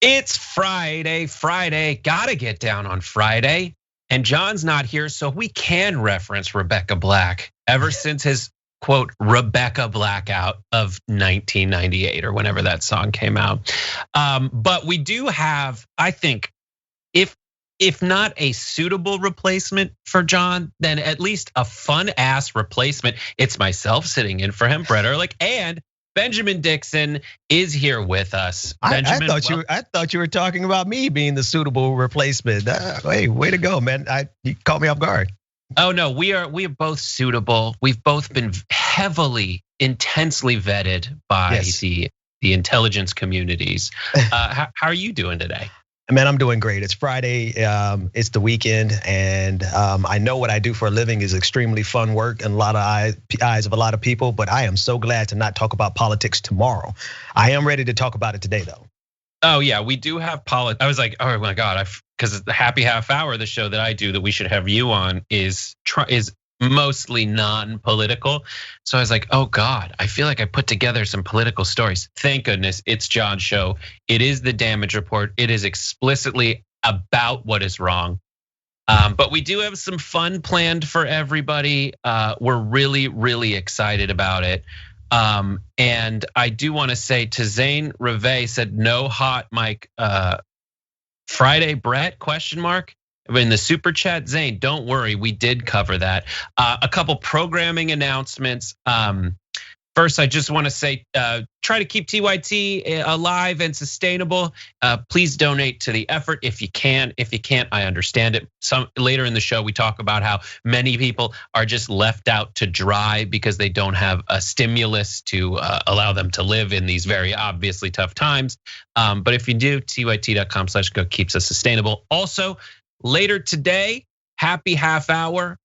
It's Friday, gotta get down on Friday. And John's not here, so we can reference Rebecca Black ever since his quote, Rebecca Blackout of 1998 or whenever that song came out. But we do have, I think, if not a suitable replacement for John, then at least a fun ass replacement. It's myself sitting in for him, Brett Ehrlich, and Benjamin Dixon is here with us. Benjamin, I thought you were talking about me being the suitable replacement. Hey, way to go, man! You caught me off guard. Oh no, we are both suitable. We've both been heavily, intensely vetted by the intelligence communities. How are you doing today? Man, I'm doing great. It's Friday, it's the weekend, and I know what I do for a living is extremely fun work and a lot of eyes of a lot of people, but I am so glad to not talk about politics tomorrow. I am ready to talk about it today, though. Oh yeah, we do have politics. I was like, oh my God, because the happy half hour, the show that I do that we should have you on is mostly non-political. So I was like, oh God, I feel like I put together some political stories. Thank goodness it's John's show. It is the damage report. It is explicitly about what is wrong. But we do have some fun planned for everybody. We're really, really excited about it. And I do want to say to Zane Reve said no hot mic Friday, Brett, ? In the super chat, Zane, don't worry, we did cover that. A couple programming announcements. First, I just want to say, try to keep TYT alive and sustainable. Please donate to the effort if you can. If you can't, I understand it. Later in the show, we talk about how many people are just left out to dry because they don't have a stimulus to allow them to live in these very obviously tough times. But if you do, tyt.com/go keeps us sustainable. Also, later today, happy half hour,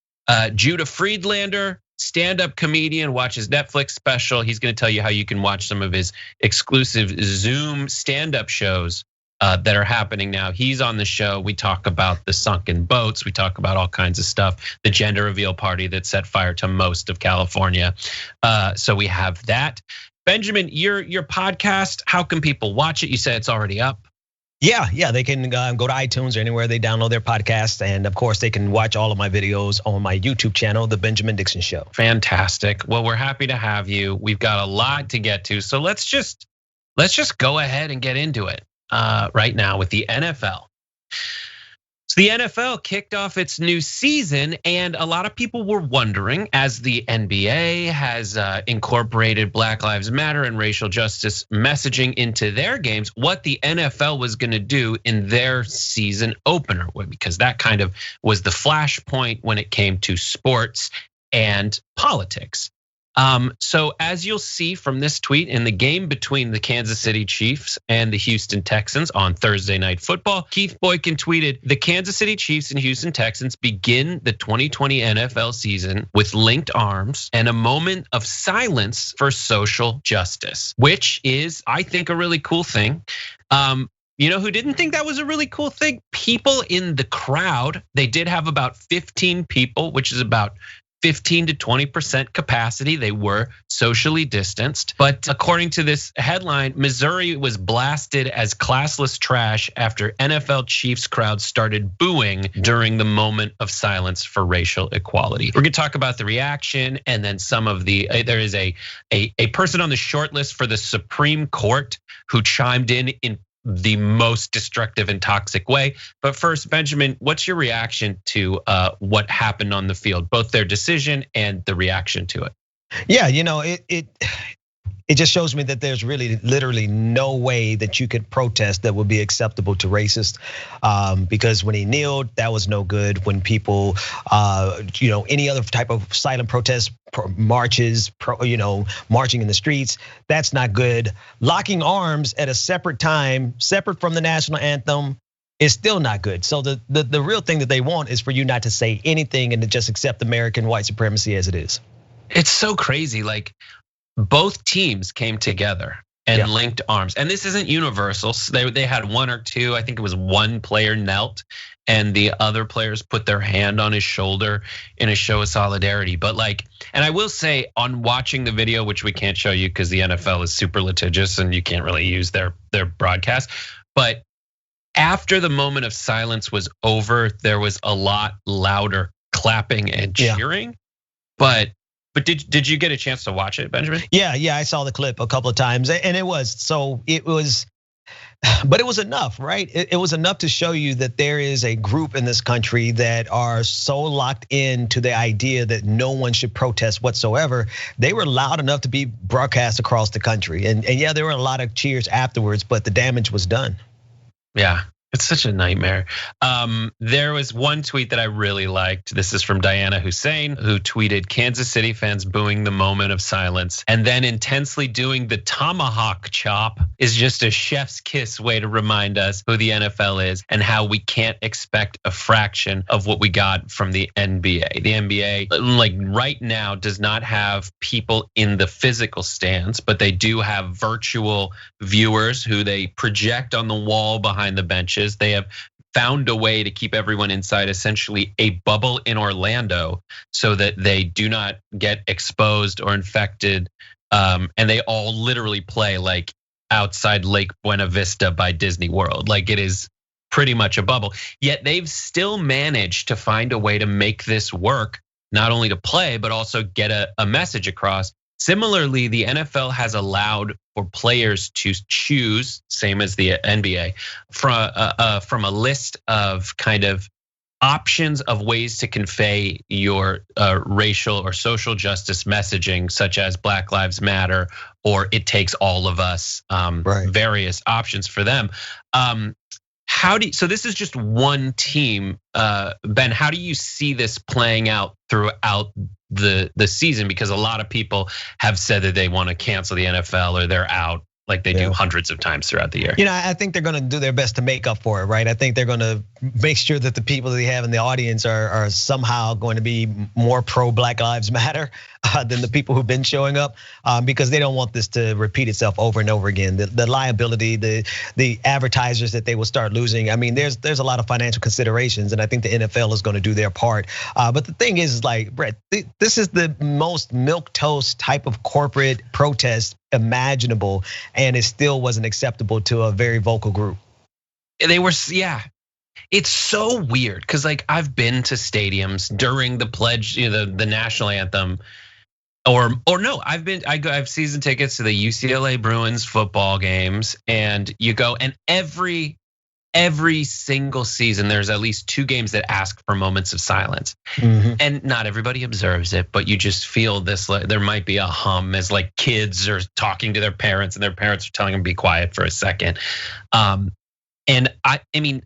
Judah Friedlander, stand-up comedian, watch his Netflix special. He's gonna tell you how you can watch some of his exclusive Zoom stand-up shows that are happening now. He's on the show. We talk about the sunken boats. We talk about all kinds of stuff. The gender reveal party that set fire to most of California. So we have that. Benjamin, your podcast, how can people watch it? You said it's already up. Yeah, they can go to iTunes or anywhere they download their podcasts. And of course, they can watch all of my videos on my YouTube channel, The Benjamin Dixon Show. Fantastic. Well, we're happy to have you. We've got a lot to get to. So let's just go ahead and get into it right now with the NFL. So the NFL kicked off its new season, and a lot of people were wondering, as the NBA has incorporated Black Lives Matter and racial justice messaging into their games, what the NFL was gonna do in their season opener, because that kind of was the flashpoint when it came to sports and politics. So as you'll see from this tweet, in the game between the Kansas City Chiefs and the Houston Texans on Thursday Night Football, Keith Boykin tweeted, the Kansas City Chiefs and Houston Texans begin the 2020 NFL season with linked arms and a moment of silence for social justice, which is, I think, a really cool thing. You know who didn't think that was a really cool thing? People in the crowd. They did have about 15 people, which is about 15 to 20% capacity. They were socially distanced. But according to this headline, Missouri was blasted as classless trash after NFL Chiefs crowd started booing during the moment of silence for racial equality. We're gonna talk about the reaction and then some of there is a person on the short list for the Supreme Court who chimed in the most destructive and toxic way. But first, Benjamin, what's your reaction to what happened on the field, both their decision and the reaction to it? Yeah, it just shows me that there's really literally no way that you could protest that would be acceptable to racists, because when he kneeled, that was no good. When people, any other type of silent protest, marches, marching in the streets, that's not good. Locking arms at a separate time, separate from the national anthem, is still not good. So the real thing that they want is for you not to say anything and to just accept American white supremacy as it is. It's so crazy, like, both teams came together and linked arms. And this isn't universal. So they had one or two, I think it was one player knelt and the other players put their hand on his shoulder in a show of solidarity. But and I will say, on watching the video, which we can't show you because the NFL is super litigious and you can't really use their broadcast, but after the moment of silence was over, there was a lot louder clapping and cheering. But did you get a chance to watch it, Benjamin? Yeah, I saw the clip a couple of times, and it was but it was enough, right? It was enough to show you that there is a group in this country that are so locked into the idea that no one should protest whatsoever. They were loud enough to be broadcast across the country, and yeah, there were a lot of cheers afterwards, but the damage was done. Yeah. It's such a nightmare. There was one tweet that I really liked. This is from Diana Hussein, who tweeted, Kansas City fans booing the moment of silence and then intensely doing the tomahawk chop is just a chef's kiss way to remind us who the NFL is and how we can't expect a fraction of what we got from the NBA. The NBA, like right now, does not have people in the physical stands, but they do have virtual viewers who they project on the wall behind the benches. They have found a way to keep everyone inside essentially a bubble in Orlando so that they do not get exposed or infected. And they all literally play like outside Lake Buena Vista by Disney World. Like it is pretty much a bubble. Yet they've still managed to find a way to make this work, not only to play, but also get a message across. Similarly, the NFL has allowed for players to choose, same as the NBA, from a list of kind of options of ways to convey your racial or social justice messaging, such as Black Lives Matter or It Takes All of Us, various options for them. So this is just one team, Ben. How do you see this playing out throughout the season? Because a lot of people have said that they want to cancel the NFL or they're out, like they do hundreds of times throughout the year. I think they're gonna do their best to make up for it, right? I think they're gonna make sure that the people they have in the audience are somehow going to be more pro Black Lives Matter than the people who've been showing up, because they don't want this to repeat itself over and over again. The liability, the advertisers that they will start losing. I mean, there's a lot of financial considerations, and I think the NFL is going to do their part. But the thing is, like, Brett, this is the most milquetoast type of corporate protest imaginable, and it still wasn't acceptable to a very vocal group. They were, yeah. It's so weird because like I've been to stadiums during the pledge, the national anthem, or no, I have season tickets to the UCLA Bruins football games, and you go, and every single season there's at least 2 games that ask for moments of silence, and not everybody observes it, but you just feel this. Like, there might be a hum as like kids are talking to their parents, and their parents are telling them to be quiet for a second. And I mean.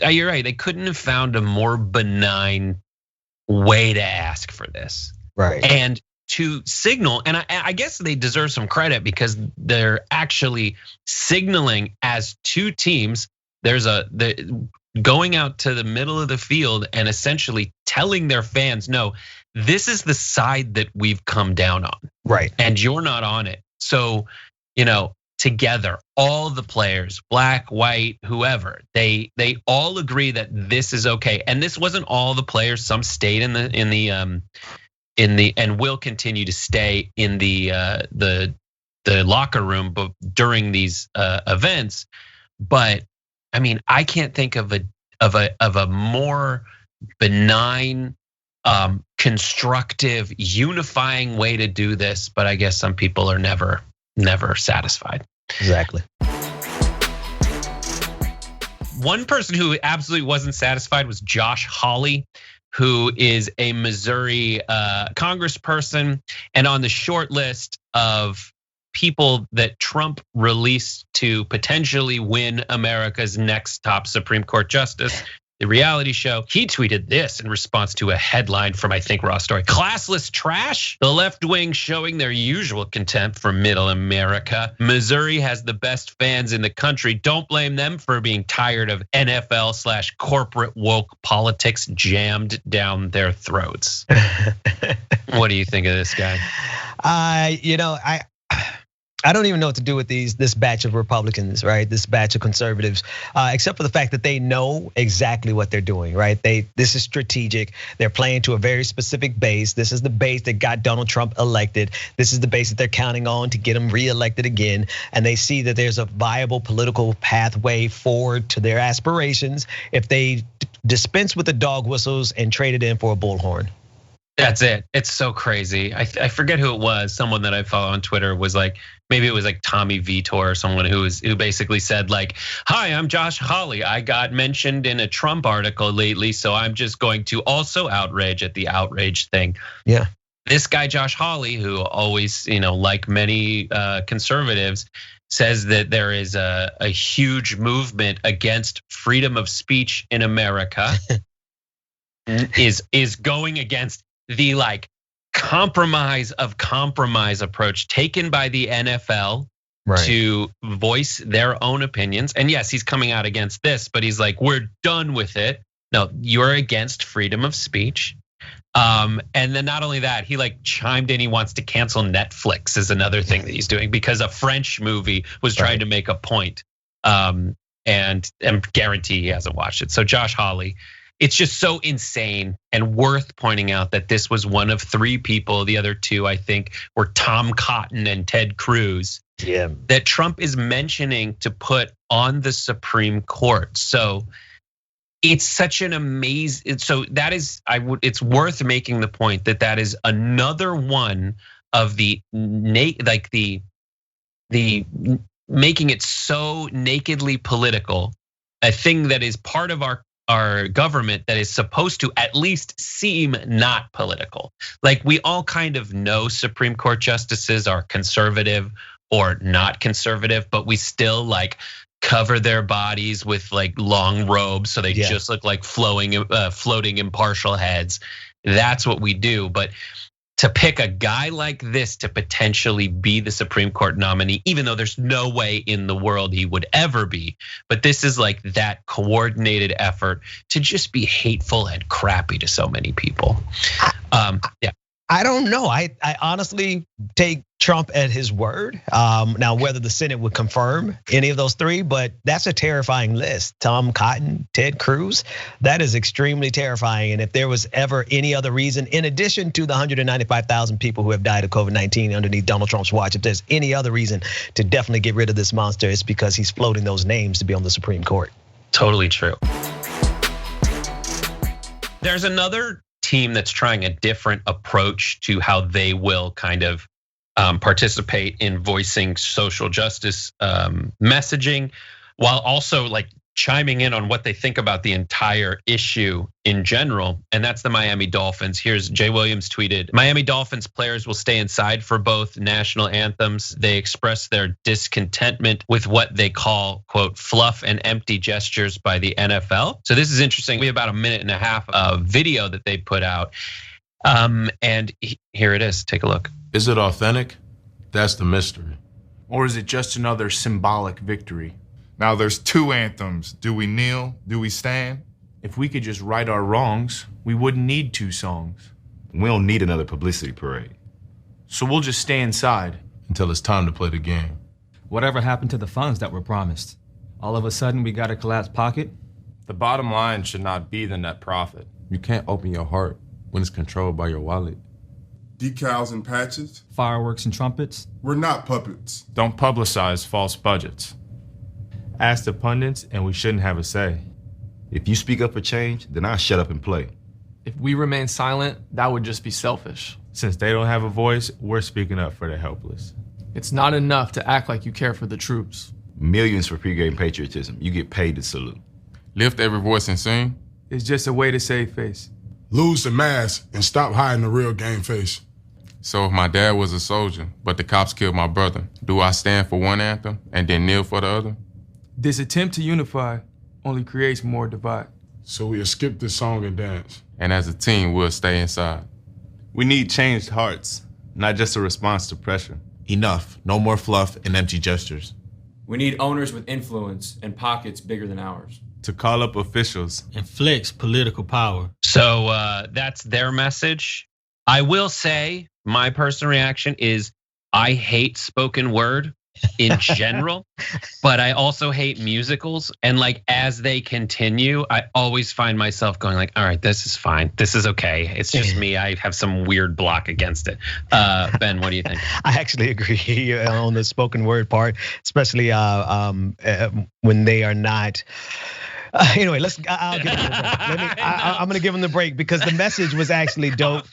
You're right. They couldn't have found a more benign way to ask for this, right? And to signal, and I guess they deserve some credit because they're actually signaling as 2 teams. There's going out to the middle of the field and essentially telling their fans, no, this is the side that we've come down on, right? And you're not on it. So, together, all the players, black, white, whoever, they all agree that this is okay. And this wasn't all the players. Some stayed in the and will continue to stay in the locker room, but during these events. But I mean, I can't think of a more benign, constructive, unifying way to do this. But I guess some people are never satisfied. Exactly. One person who absolutely wasn't satisfied was Josh Hawley, who is a Missouri congressperson and on the short list of people that Trump released to potentially win America's next top Supreme Court justice. The reality show, he tweeted this in response to a headline from, I think, Raw Story. Classless trash, the left wing showing their usual contempt for middle America. Missouri has the best fans in the country. Don't blame them for being tired of NFL/corporate woke politics jammed down their throats. What do you think of this guy? I don't even know what to do with this batch of Republicans, right? This batch of conservatives, except for the fact that they know exactly what they're doing, right? This is strategic. They're playing to a very specific base. This is the base that got Donald Trump elected. This is the base that they're counting on to get him reelected again. And they see that there's a viable political pathway forward to their aspirations if they dispense with the dog whistles and trade it in for a bullhorn. That's it. It's so crazy. I forget who it was. Someone that I follow on Twitter was like, maybe it was like Tommy Vitor or someone who basically said like, "Hi, I'm Josh Hawley. I got mentioned in a Trump article lately, so I'm just going to also outrage at the outrage thing." Yeah. This guy Josh Hawley, who always, like many conservatives, says that there is a huge movement against freedom of speech in America, is going against the like compromise approach taken by the NFL to voice their own opinions. And yes, he's coming out against this, but he's like, we're done with it. No, you're against freedom of speech. And then not only that, he like chimed in, he wants to cancel Netflix is another thing that he's doing because a French movie was trying to make a point. And guarantee he hasn't watched it. So Josh Hawley, it's just so insane and worth pointing out that this was one of 3 people. The other 2, I think, were Tom Cotton and Ted Cruz. Yeah. That Trump is mentioning to put on the Supreme Court. So it's such an amazing. So that is, it's worth making the point that is another one of the making it so nakedly political, a thing that is part of our government that is supposed to at least seem not political. Like we all kind of know Supreme Court justices are conservative or not conservative, but we still like cover their bodies with like long robes so they just look like floating impartial heads. That's what we do. But to pick a guy like this to potentially be the Supreme Court nominee, even though there's no way in the world he would ever be, but this is like that coordinated effort to just be hateful and crappy to so many people. Yeah. I don't know. I honestly take Trump at his word. Now, whether the Senate would confirm any of those 3, but that's a terrifying list. Tom Cotton, Ted Cruz, that is extremely terrifying. And if there was ever any other reason, in addition to the 195,000 people who have died of COVID-19 underneath Donald Trump's watch, if there's any other reason to definitely get rid of this monster, it's because he's floating those names to be on the Supreme Court. Totally true. There's another team that's trying a different approach to how they will kind of participate in voicing social justice messaging, while also like chiming in on what they think about the entire issue in general, and that's the Miami Dolphins. Here's Jay Williams tweeted, Miami Dolphins players will stay inside for both national anthems. They express their discontentment with what they call, quote, fluff and empty gestures by the NFL. So this is interesting. We have about a minute and a half of video that they put out. And here it is, take a look. Is it authentic? That's the mystery. Or is it just another symbolic victory? Now there's 2 anthems. Do we kneel? Do we stand? If we could just right our wrongs, we wouldn't need 2 songs. We don't need another publicity parade. So we'll just stay inside. Until it's time to play the game. Whatever happened to the funds that were promised? All of a sudden we got a collapsed pocket? The bottom line should not be the net profit. You can't open your heart when it's controlled by your wallet. Decals and patches. Fireworks and trumpets. We're not puppets. Don't publicize false budgets. Ask the pundits and we shouldn't have a say. If you speak up for change, then I'll shut up and play. If we remain silent, that would just be selfish. Since they don't have a voice, we're speaking up for the helpless. It's not enough to act like you care for the troops. Millions for pregame patriotism. You get paid to salute. Lift every voice and sing. It's just a way to save face. Lose the mask and stop hiding the real game face. So if my dad was a soldier, but the cops killed my brother, do I stand for one anthem and then kneel for the other? This attempt to unify only creates more divide. So we'll skip this song and dance. And as a team, we'll stay inside. We need changed hearts, not just a response to pressure. Enough. No more fluff and empty gestures. We need owners with influence and pockets bigger than ours. To call up officials. And flex political power. So that's their message. I will say my personal reaction is I hate spoken word in general, but I also hate musicals. And like as they continue, I always find myself going like, all right, this is fine. This is okay. It's just me. I have some weird block against it. Ben, what do you think? I actually agree on the spoken word part, especially when they are not. Anyway, I'll give them the break. I'm gonna give them the break because the message was actually dope.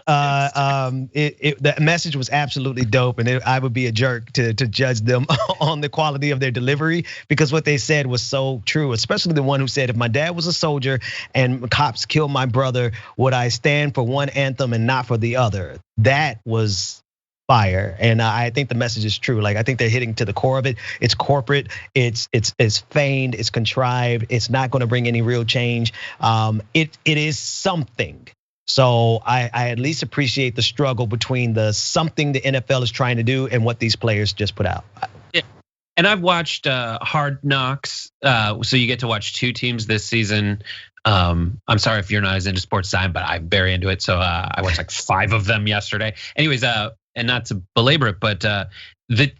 The message was absolutely dope, and I would be a jerk to judge them on the quality of their delivery because what they said was so true. Especially the one who said, "If my dad was a soldier and cops killed my brother, would I stand for one anthem and not for the other?" That was fire, and I think the message is true. Like I think they're hitting to the core of it. It's corporate, it's feigned, it's contrived. It's not going to bring any real change. It is something. So I at least appreciate the struggle between the something the NFL is trying to do and what these players just put out. Yeah. And I've watched Hard Knocks, so you get to watch two teams this season. I'm sorry if you're not as into sports as I am, but I'm very into it. So I watched like 5 of them yesterday. Anyways, and not to belabor it, but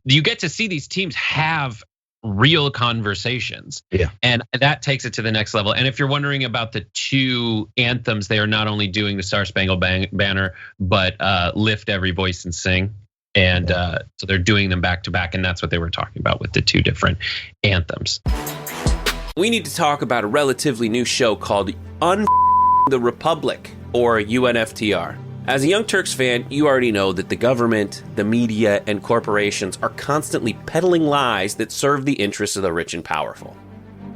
you get to see these teams have real conversations. Yeah. And that takes it to the next level. And if you're wondering about the 2 anthems, they are not only doing the Star Spangled Banner, but Lift Every Voice and Sing. And so they're doing them back to back. And that's what they were talking about with the 2 different anthems. We need to talk about a relatively new show called the Republic, or UNFTR. As a Young Turks fan, you already know that the government, the media, and corporations are constantly peddling lies that serve the interests of the rich and powerful.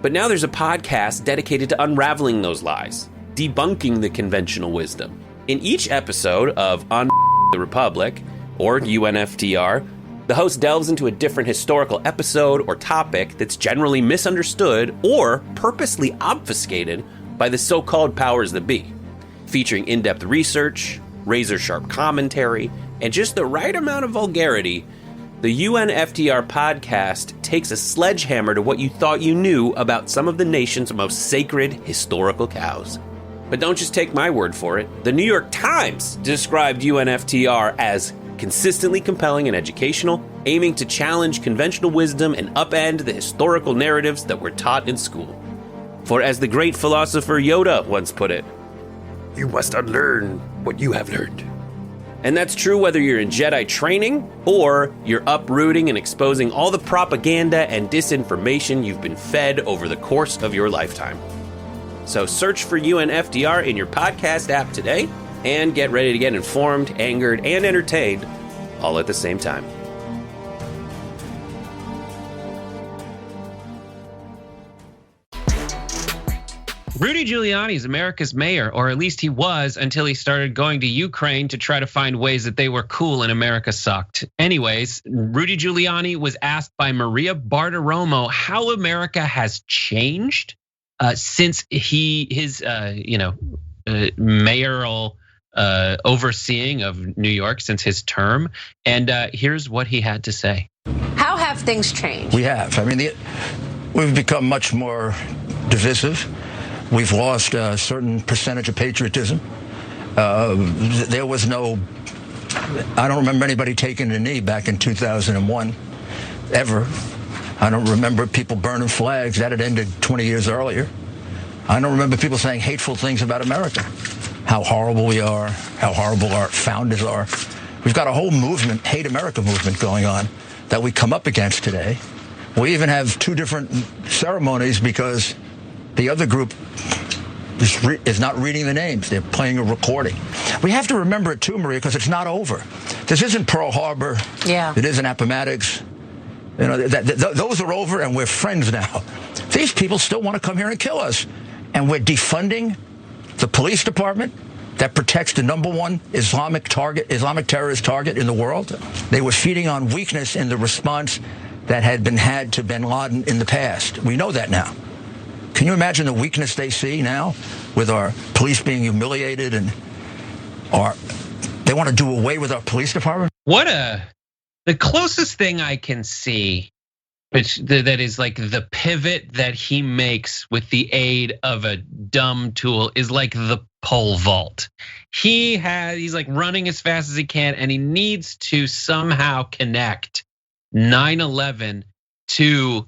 But now there's a podcast dedicated to unraveling those lies, debunking the conventional wisdom. In each episode of the Republic, or UNFTR, the host delves into a different historical episode or topic that's generally misunderstood or purposely obfuscated by the so-called powers that be, featuring in-depth research, razor-sharp commentary, and just the right amount of vulgarity. The UNFTR podcast takes a sledgehammer to what you thought you knew about some of the nation's most sacred historical cows. But don't just take my word for it. The New York Times described UNFTR as consistently compelling and educational, aiming to challenge conventional wisdom and upend the historical narratives that were taught in school. For as the great philosopher Yoda once put it, you must unlearn what you have learned. And that's true whether you're in Jedi training or you're uprooting and exposing all the propaganda and disinformation you've been fed over the course of your lifetime. So search for UNFTR in your podcast app today and get ready to get informed, angered, and entertained all at the same time. Rudy Giuliani is America's mayor, or at least he was until he started going to Ukraine to try to find ways that they were cool and America sucked. Anyways, Rudy Giuliani was asked by Maria Bartiromo how America has changed since his mayoral overseeing of New York since his term. And here's what he had to say. How have things changed? We have. I mean, we've become much more divisive. We've lost a certain percentage of patriotism. There was no, I don't remember anybody taking a knee back in 2001, ever. I don't remember people burning flags. That had ended 20 years earlier. I don't remember people saying hateful things about America, how horrible we are, how horrible our founders are. We've got a whole movement, hate America movement going on that we come up against today. We even have 2 different ceremonies because the other group is not reading the names. They're playing a recording. We have to remember it too, Maria, because it's not over. This isn't Pearl Harbor. Yeah. It isn't Appomattox. You know, those are over and we're friends now. These people still want to come here and kill us. And we're defunding the police department that protects the #1 Islamic terrorist target in the world. They were feeding on weakness in the response that had been had to bin Laden in the past. We know that now. Can you imagine the weakness they see now with our police being humiliated they want to do away with our police department? The closest thing I can see, which that is like the pivot that he makes with the aid of a dumb tool, is like the pole vault. He's like running as fast as he can, and he needs to somehow connect 9/11 to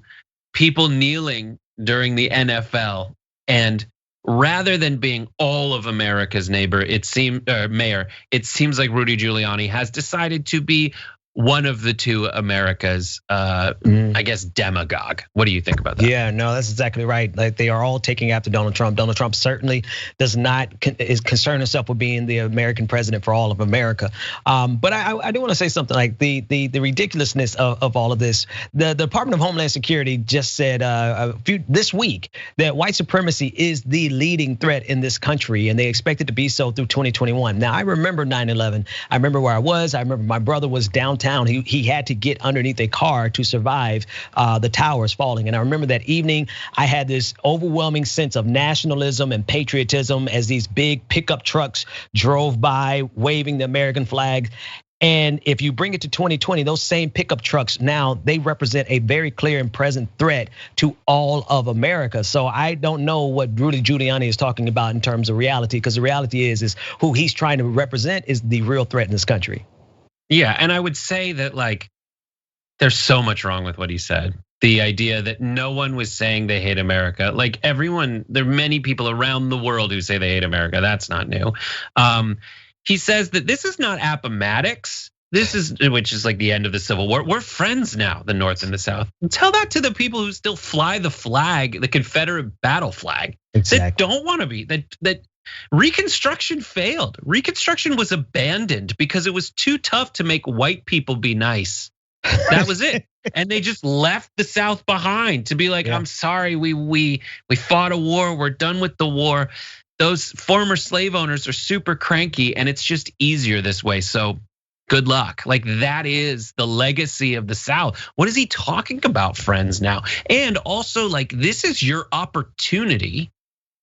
people kneeling during the NFL. And rather than being all of America's mayor, it seems like Rudy Giuliani has decided to be one of the two Americas, I guess, demagogue. What do you think about that? Yeah, no, that's exactly right. Like, they are all taking after Donald Trump. Donald Trump certainly is concerned himself with being the American president for all of America. But I do want to say something like the ridiculousness of all of this. The Department of Homeland Security just said this week that white supremacy is the leading threat in this country, and they expect it to be so through 2021. Now, I remember 9/11. I remember where I was. I remember my brother was downtown. He had to get underneath a car to survive the towers falling. And I remember that evening, I had this overwhelming sense of nationalism and patriotism as these big pickup trucks drove by waving the American flag. And if you bring it to 2020, those same pickup trucks now, they represent a very clear and present threat to all of America. So I don't know what Rudy Giuliani is talking about in terms of reality, because the reality is who he's trying to represent is the real threat in this country. Yeah, and I would say that like there's so much wrong with what he said. The idea that no one was saying they hate America. Like everyone, there are many people around the world who say they hate America. That's not new. He says that this is not Appomattox. Which is like the end of the Civil War. We're friends now, the North and the South. And tell that to the people who still fly the flag, the Confederate battle flag. Exactly. That don't want to be, that Reconstruction failed. Reconstruction was abandoned because it was too tough to make white people be nice. That was it. And they just left the South behind to be like, I'm sorry, we fought a war, we're done with the war. Those former slave owners are super cranky, and it's just easier this way. So good luck. Like that is the legacy of the South. What is he talking about, friends, now? And also, like, this is your opportunity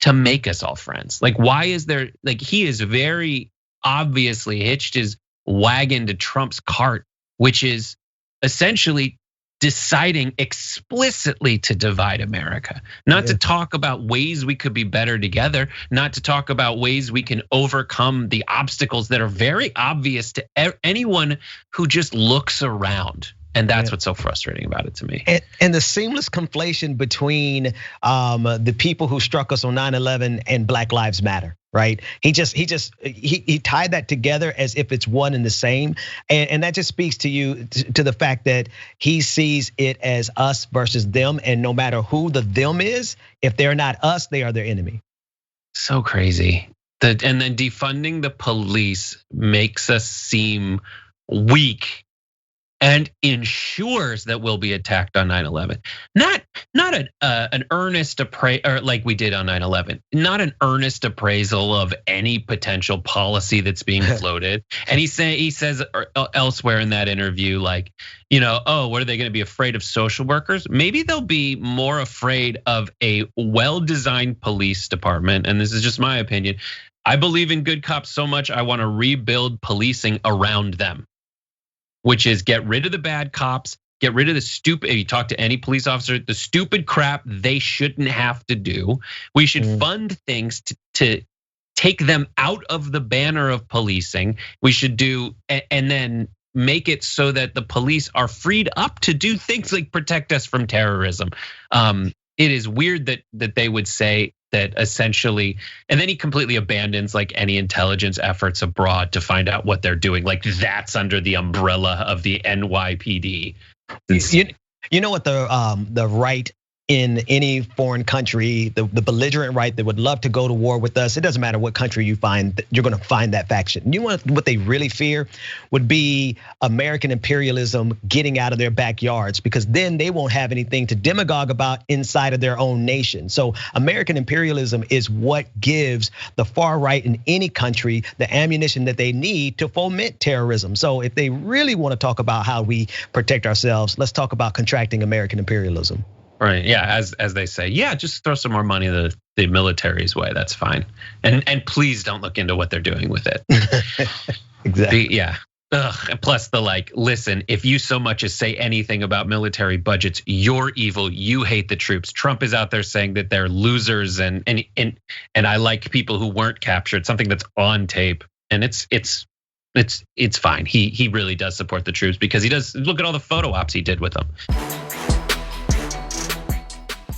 to make us all friends. Like, why is there, like, he is very obviously hitched his wagon to Trump's cart, which is essentially deciding explicitly to divide America, not to talk about ways we could be better together, not to talk about ways we can overcome the obstacles that are very obvious to anyone who just looks around. And that's what's so frustrating about it to me. And the seamless conflation between the people who struck us on 9/11 and Black Lives Matter, right? He tied that together as if it's one and the same. And that just speaks to you, to the fact that he sees it as us versus them. And no matter who the them is, if they're not us, they are their enemy. So crazy. And then defunding the police makes us seem weak and ensures that we'll be attacked on 9/11. Not an earnest appraisal, or like we did on 9/11. Not an earnest appraisal of any potential policy that's being floated. And he says elsewhere in that interview, like, oh, what are they going to be afraid of social workers? Maybe they'll be more afraid of a well-designed police department. And this is just my opinion. I believe in good cops so much, I want to rebuild policing around them, which is get rid of the bad cops, get rid of the stupid, if you talk to any police officer, the stupid crap they shouldn't have to do. We should fund things to take them out of the banner of policing. We should do, and then make it so that the police are freed up to do things like protect us from terrorism. It is weird that they would say that essentially, and then he completely abandons like any intelligence efforts abroad to find out what they're doing. Like that's under the umbrella of the NYPD. You know what the right in any foreign country, the belligerent right that would love to go to war with us, it doesn't matter what country you find, you're gonna find that faction. You know what they really fear would be American imperialism getting out of their backyards, because then they won't have anything to demagogue about inside of their own nation. So American imperialism is what gives the far right in any country the ammunition that they need to foment terrorism. So if they really wanna talk about how we protect ourselves, let's talk about contracting American imperialism. Right, yeah, as they say, yeah, just throw some more money the military's way, that's fine. And please don't look into what they're doing with it. Exactly. Yeah, And plus the listen, if you so much as say anything about military budgets, you're evil. You hate the troops. Trump is out there saying that they're losers, and I like people who weren't captured. Something that's on tape, and it's fine. He really does support the troops because he does. Look at all the photo ops he did with them.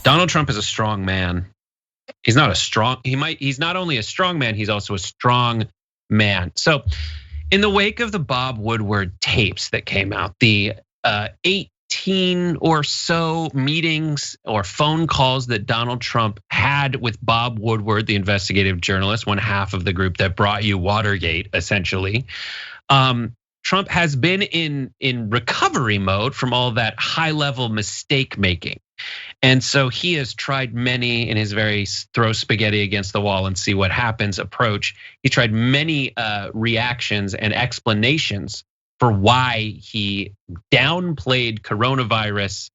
Donald Trump is a strong man. He's not only a strong man, he's also a strong man. So in the wake of the Bob Woodward tapes that came out, the 18 or so meetings or phone calls that Donald Trump had with Bob Woodward, the investigative journalist, one half of the group that brought you Watergate, essentially. Trump has been in recovery mode from all that high-level mistake making. And so he has tried many in his very throw spaghetti against the wall and see what happens approach. He tried many reactions and explanations for why he downplayed coronavirus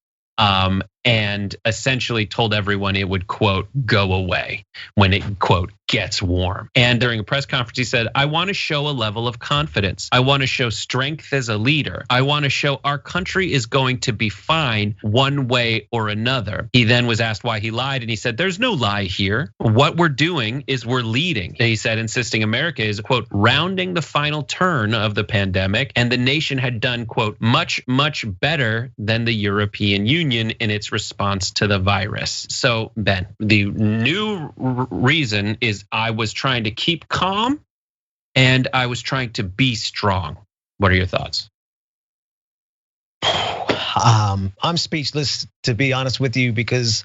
and essentially told everyone it would, quote, go away when it, quote, gets warm. And during a press conference, he said, I want to show a level of confidence. I want to show strength as a leader. I want to show our country is going to be fine one way or another. He then was asked why he lied, and he said, there's no lie here. What we're doing is we're leading. He said, insisting America is, quote, rounding the final turn of the pandemic, and the nation had done, quote, much, much better than the European Union in its response to the virus. So Ben, the new reason is I was trying to keep calm and I was trying to be strong. What are your thoughts? I'm speechless, to be honest with you, because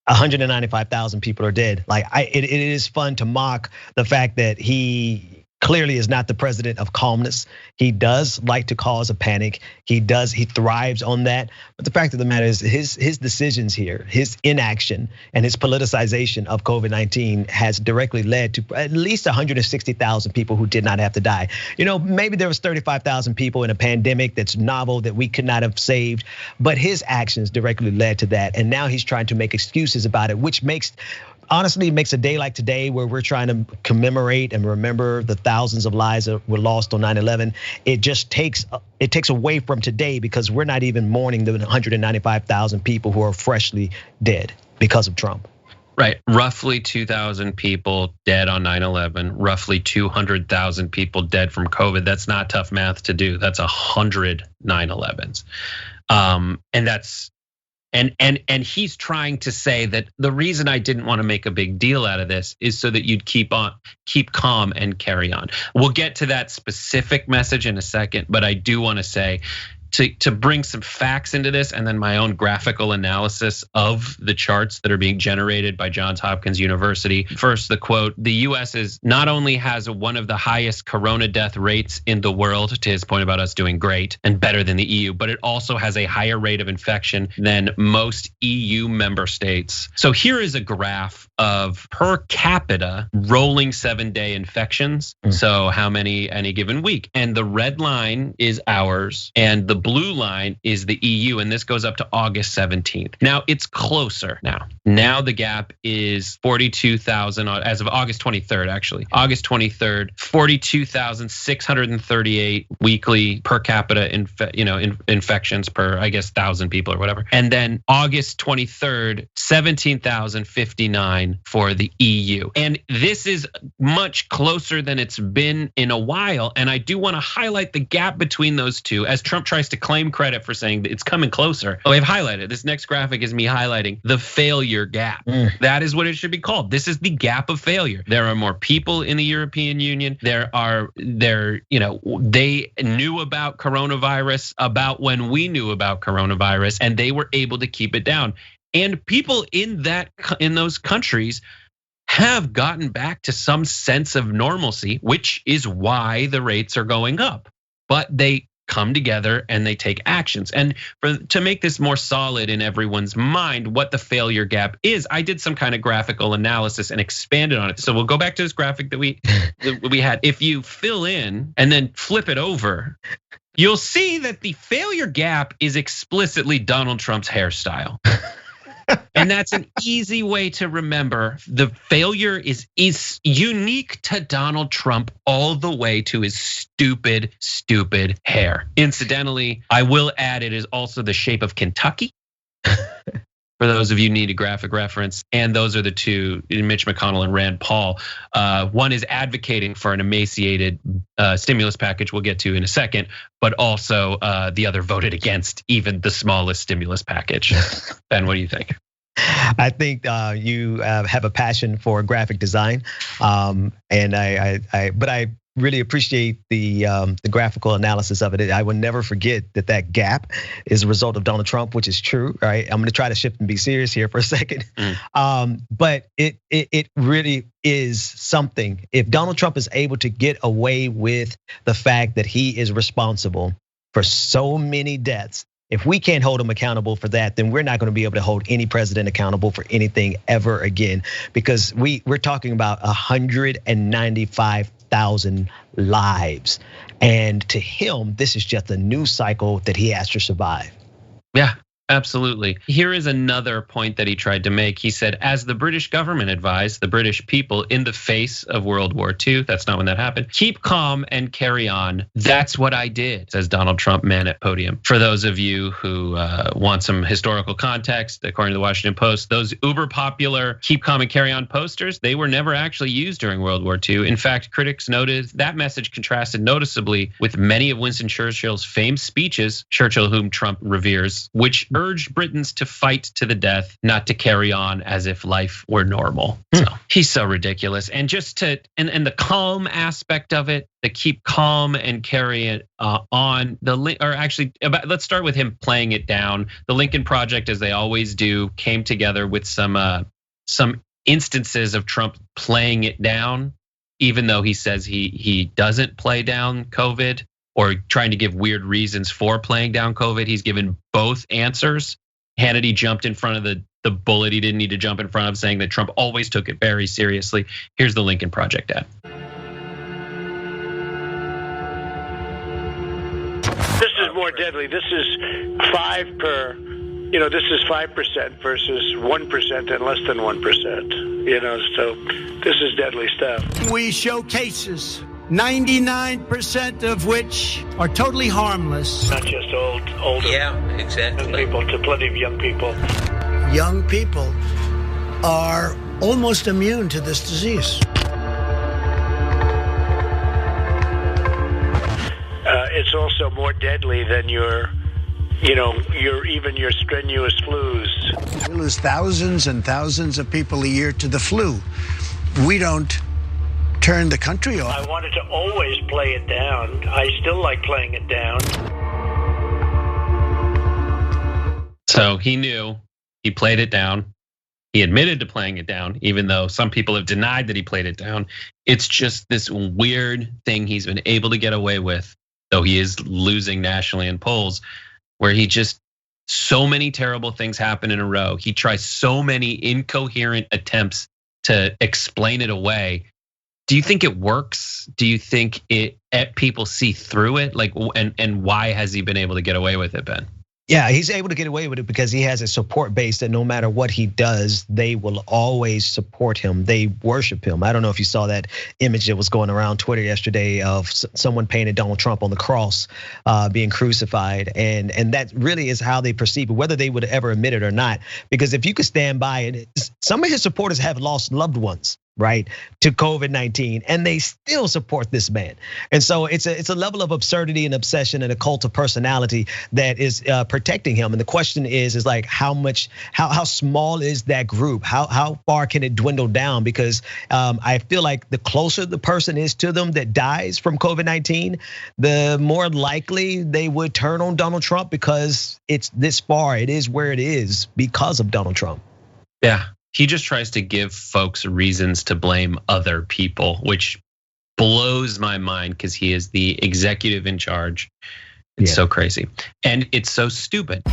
195,000 people are dead. It is fun to mock the fact that he clearly is not the president of calmness. He does like to cause a panic. He thrives on that. But the fact of the matter is his decisions here, his inaction and his politicization of COVID-19 has directly led to at least 160,000 people who did not have to die. Maybe there was 35,000 people in a pandemic that's novel that we could not have saved, but his actions directly led to that. And now he's trying to make excuses about it, which honestly makes a day like today, where we're trying to commemorate and remember the thousands of lives that were lost on 9/11. It just takes away from today, because we're not even mourning the 195,000 people who are freshly dead because of Trump. Right, roughly 2,000 people dead on 9/11, roughly 200,000 people dead from COVID. That's not tough math to do. That's 100 9/11s, and that's. And he's trying to say that the reason I didn't want to make a big deal out of this is so that you'd keep calm and carry on. We'll get to that specific message in a second, but I do want to say, to bring some facts into this, and then my own graphical analysis of the charts that are being generated by Johns Hopkins University. First, the quote, the US not only has one of the highest corona death rates in the world, to his point about us doing great and better than the EU, but it also has a higher rate of infection than most EU member states. So here is a graph of per capita rolling 7-day infections. So how many any given week? And the red line is ours, and the blue line is the EU, and this goes up to August 17th. Now it's closer now. Now the gap is 42,000 as of August 23rd, actually. August 23rd, 42,638 weekly per capita infections per, I guess, 1,000 people or whatever. And then August 23rd, 17,059 for the EU. And this is much closer than it's been in a while. And I do want to highlight the gap between those two as Trump tries to claim credit for saying that it's coming closer. Oh, I've highlighted, this next graphic is me highlighting the failure gap. That is what it should be called. This is the gap of failure. There are more people in the European Union. They knew about coronavirus about when we knew about coronavirus, and they were able to keep it down. And people in those countries have gotten back to some sense of normalcy, which is why the rates are going up. But they come together and they take actions. And to make this more solid in everyone's mind, what the failure gap is, I did some kind of graphical analysis and expanded on it. So we'll go back to this graphic that we had. If you fill in and then flip it over, you'll see that the failure gap is explicitly Donald Trump's hairstyle. And that's an easy way to remember. The failure is unique to Donald Trump all the way to his stupid hair. Incidentally, I will add it is also the shape of Kentucky. For those of you who need a graphic reference, and those are the two, Mitch McConnell and Rand Paul. One is advocating for an emaciated stimulus package we'll get to in a second, but also the other voted against even the smallest stimulus package. Ben, what do you think? I think you have a passion for graphic design, but I really appreciate the graphical analysis of it. I will never forget that gap is a result of Donald Trump, which is true. Right? I'm going to try to shift and be serious here for a second. But it really is something. If Donald Trump is able to get away with the fact that he is responsible for so many deaths, if we can't hold him accountable for that, then we're not going to be able to hold any president accountable for anything ever again, because we're talking about 195,000 lives. And to him, this is just a news cycle that he has to survive. Yeah, absolutely. Here is another point that he tried to make. He said, as the British government advised the British people in the face of World War II, that's not when that happened, keep calm and carry on. That's what I did, says Donald Trump, man at podium. For those of you who want some historical context, according to the Washington Post, those uber popular keep calm and carry on posters, they were never actually used during World War II. In fact, critics noted that message contrasted noticeably with many of Winston Churchill's famed speeches, Churchill whom Trump reveres, which urged Britons to fight to the death, not to carry on as if life were normal. So he's so ridiculous. And just to, and the calm aspect of it, the keep calm and carry it on, let's start with him playing it down. The Lincoln Project, as they always do, came together with some instances of Trump playing it down, even though he says he doesn't play down COVID, or trying to give weird reasons for playing down COVID. He's given both answers. Hannity jumped in front of the bullet he didn't need to jump in front of, saying that Trump always took it very seriously. Here's the Lincoln Project ad. This is more deadly. This is 5 per, this is 5% versus 1% and less than 1%, so this is deadly stuff. We show cases, 99% of which are totally harmless. Not just older. Yeah, exactly. People, to plenty of young people. Young people are almost immune to this disease. It's also more deadly than your strenuous flus. We lose thousands and thousands of people a year to the flu. We don't turn the country off. I wanted to always play it down. I still like playing it down. So he knew, he played it down. He admitted to playing it down, even though some people have denied that he played it down. It's just this weird thing he's been able to get away with, though he is losing nationally in polls, where he just, so many terrible things happen in a row. He tries so many incoherent attempts to explain it away. Do you think it works? Do you think people see through it? And why has he been able to get away with it, Ben? Yeah, he's able to get away with it because he has a support base that no matter what he does, they will always support him. They worship him. I don't know if you saw that image that was going around Twitter yesterday of someone painted Donald Trump on the cross being crucified. And that really is how they perceive it, whether they would ever admit it or not. Because if you could stand by it, some of his supporters have lost loved ones, right, to COVID-19, and they still support this man. And so it's a level of absurdity and obsession and a cult of personality that is protecting him. And the question is like how small is that group? How far can it dwindle down? Because I feel like the closer the person is to them that dies from COVID-19, the more likely they would turn on Donald Trump, because it's this far, it is where it is because of Donald Trump. Yeah. He just tries to give folks reasons to blame other people, which blows my mind because he is the executive in charge. It's so crazy. And it's so stupid.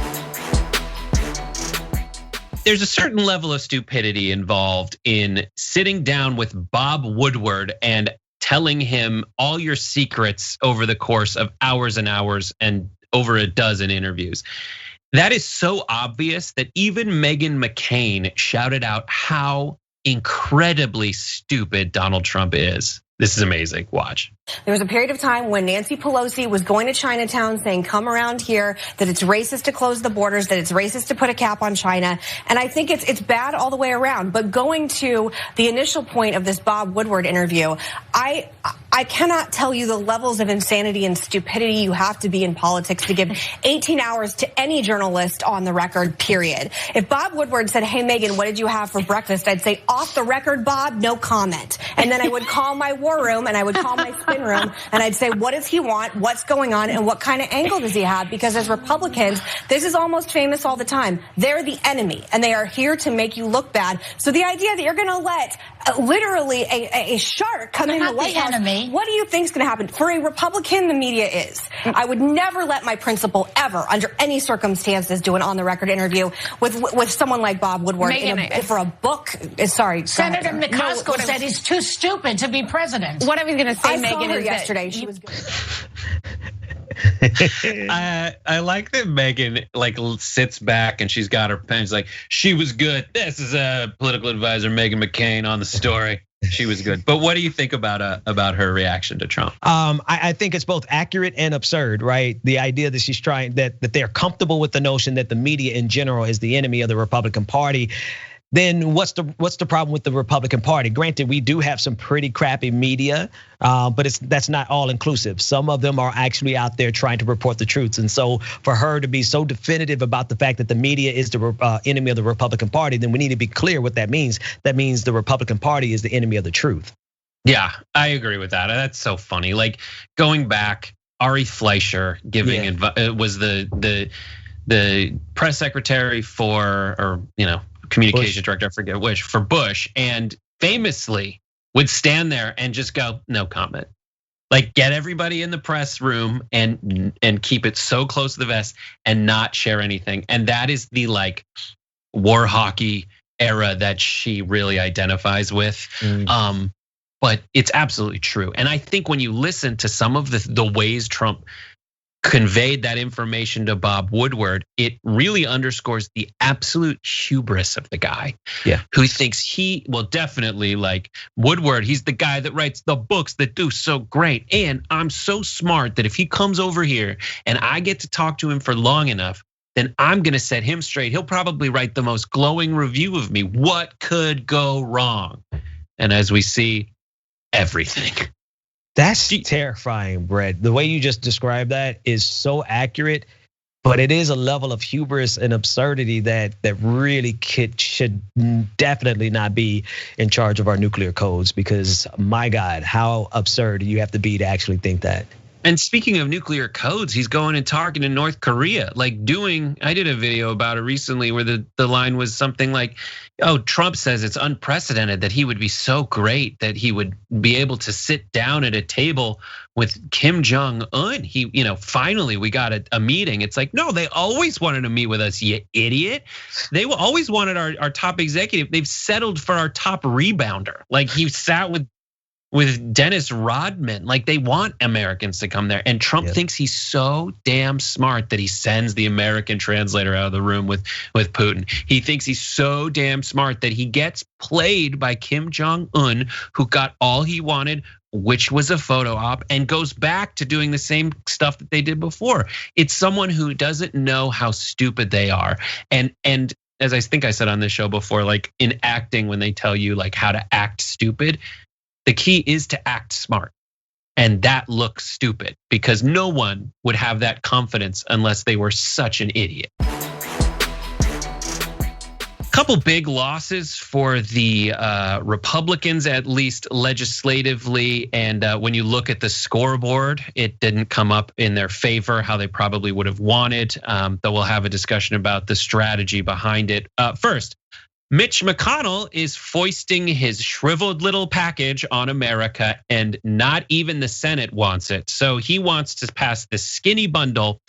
There's a certain level of stupidity involved in sitting down with Bob Woodward and telling him all your secrets over the course of hours and hours and over a dozen interviews. That is so obvious that even Meghan McCain shouted out how incredibly stupid Donald Trump is. This is amazing. Watch. There was a period of time when Nancy Pelosi was going to Chinatown saying, come around here, that it's racist to close the borders, that it's racist to put a cap on China. And I think it's bad all the way around. But going to the initial point of this Bob Woodward interview, I cannot tell you the levels of insanity and stupidity you have to be in politics to give 18 hours to any journalist on the record, period. If Bob Woodward said, hey, Meghan, what did you have for breakfast? I'd say, off the record, Bob, no comment. And then I would call my war room and I would call my spin room and I'd say, what does he want? What's going on? And what kind of angle does he have? Because as Republicans, this is almost famous all the time. They're the enemy and they are here to make you look bad. So the idea that you're going to let literally a shark come in the White House, what do you think is going to happen? For a Republican, the media is. I would never let my principal ever, under any circumstances, do an on-the-record interview with someone like Bob Woodward for a book. Sorry, Senator McCaskill said he's too stupid to be president. What I was going to say, Meghan, is yesterday she was good. I like that Meghan like sits back and she's got her pen. She's like, she was good. This is a political advisor, Meghan McCain, on the story. She was good. But what do you think about her reaction to Trump? I think it's both accurate and absurd, right? The idea that she's trying that they're comfortable with the notion that the media in general is the enemy of the Republican Party. Then what's the problem with the Republican Party? Granted, we do have some pretty crappy media, but that's not all inclusive. Some of them are actually out there trying to report the truths. And so for her to be so definitive about the fact that the media is the enemy of the Republican Party, then we need to be clear what that means. That means the Republican Party is the enemy of the truth. Yeah, I agree with that. That's so funny. Like going back, Ari Fleischer giving was the press secretary for, or communication director, I forget which, for Bush, and famously would stand there and just go, no comment. Like get everybody in the press room and keep it so close to the vest and not share anything. And that is the like war hockey era that she really identifies with. But it's absolutely true. And I think when you listen to some of the ways Trump conveyed that information to Bob Woodward, it really underscores the absolute hubris of the guy. Yeah. Who thinks he will definitely, like Woodward, he's the guy that writes the books that do so great. And I'm so smart that if he comes over here and I get to talk to him for long enough, then I'm gonna set him straight. He'll probably write the most glowing review of me. What could go wrong? And as we see, everything. That's terrifying, Brett. The way you just described that is so accurate, but it is a level of hubris and absurdity that really should definitely not be in charge of our nuclear codes, because my God, how absurd do you have to be to actually think that? And speaking of nuclear codes, he's going and talking to North Korea, like I did a video about it recently where the line was something like, oh, Trump says it's unprecedented that he would be so great that he would be able to sit down at a table with Kim Jong-un. He, finally we got a meeting. It's like, no, they always wanted to meet with us, you idiot. They always wanted our top executive. They've settled for our top rebounder. Like he sat with Dennis Rodman, like they want Americans to come there. And Trump thinks he's so damn smart that he sends the American translator out of the room with Putin. He thinks he's so damn smart that he gets played by Kim Jong-un, who got all he wanted, which was a photo op, and goes back to doing the same stuff that they did before. It's someone who doesn't know how stupid they are. And as I think I said on this show before, like in acting, when they tell you like how to act stupid, the key is to act smart. And that looks stupid because no one would have that confidence unless they were such an idiot. Couple big losses for the Republicans, at least legislatively. And when you look at the scoreboard, it didn't come up in their favor, how they probably would have wanted. Though we'll have a discussion about the strategy behind it. First, Mitch McConnell is foisting his shriveled little package on America, and not even the Senate wants it. So he wants to pass the skinny bundle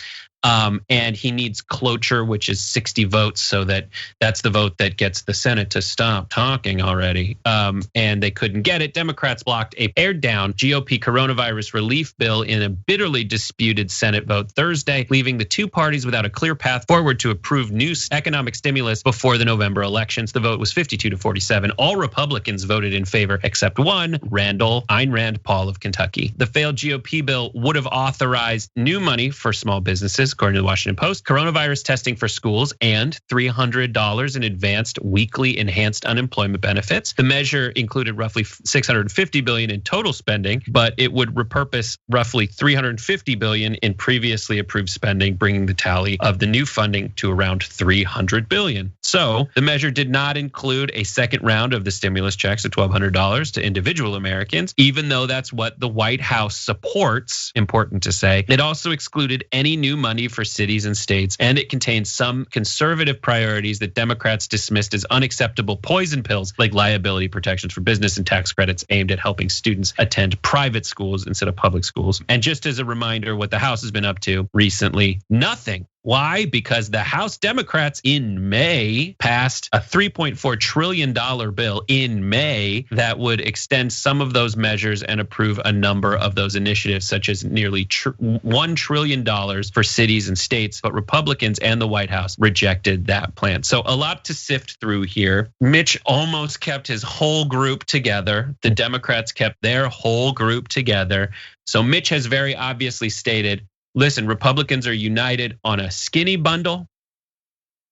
And he needs cloture, which is 60 votes, so that's the vote that gets the Senate to stop talking already. And they couldn't get it. Democrats blocked a pared down GOP coronavirus relief bill in a bitterly disputed Senate vote Thursday, leaving the two parties without a clear path forward to approve new economic stimulus before the November elections. The vote was 52-47. All Republicans voted in favor except one, Ayn Rand Paul of Kentucky. The failed GOP bill would have authorized new money for small businesses, according to the Washington Post, coronavirus testing for schools, and $300 in advanced weekly enhanced unemployment benefits. The measure included roughly $650 billion in total spending, but it would repurpose roughly $350 billion in previously approved spending, bringing the tally of the new funding to around $300 billion. So the measure did not include a second round of the stimulus checks of $1,200 to individual Americans, even though that's what the White House supports, important to say. It also excluded any new money for cities and states, and it contains some conservative priorities that Democrats dismissed as unacceptable poison pills, like liability protections for business and tax credits aimed at helping students attend private schools instead of public schools. And just as a reminder, what the House has been up to recently, nothing. Why? Because the House Democrats in May passed a $3.4 trillion bill in May that would extend some of those measures and approve a number of those initiatives, such as nearly $1 trillion for cities and states. But Republicans and the White House rejected that plan. So a lot to sift through here. Mitch almost kept his whole group together. The Democrats kept their whole group together. So Mitch has very obviously stated, listen, Republicans are united on a skinny bundle.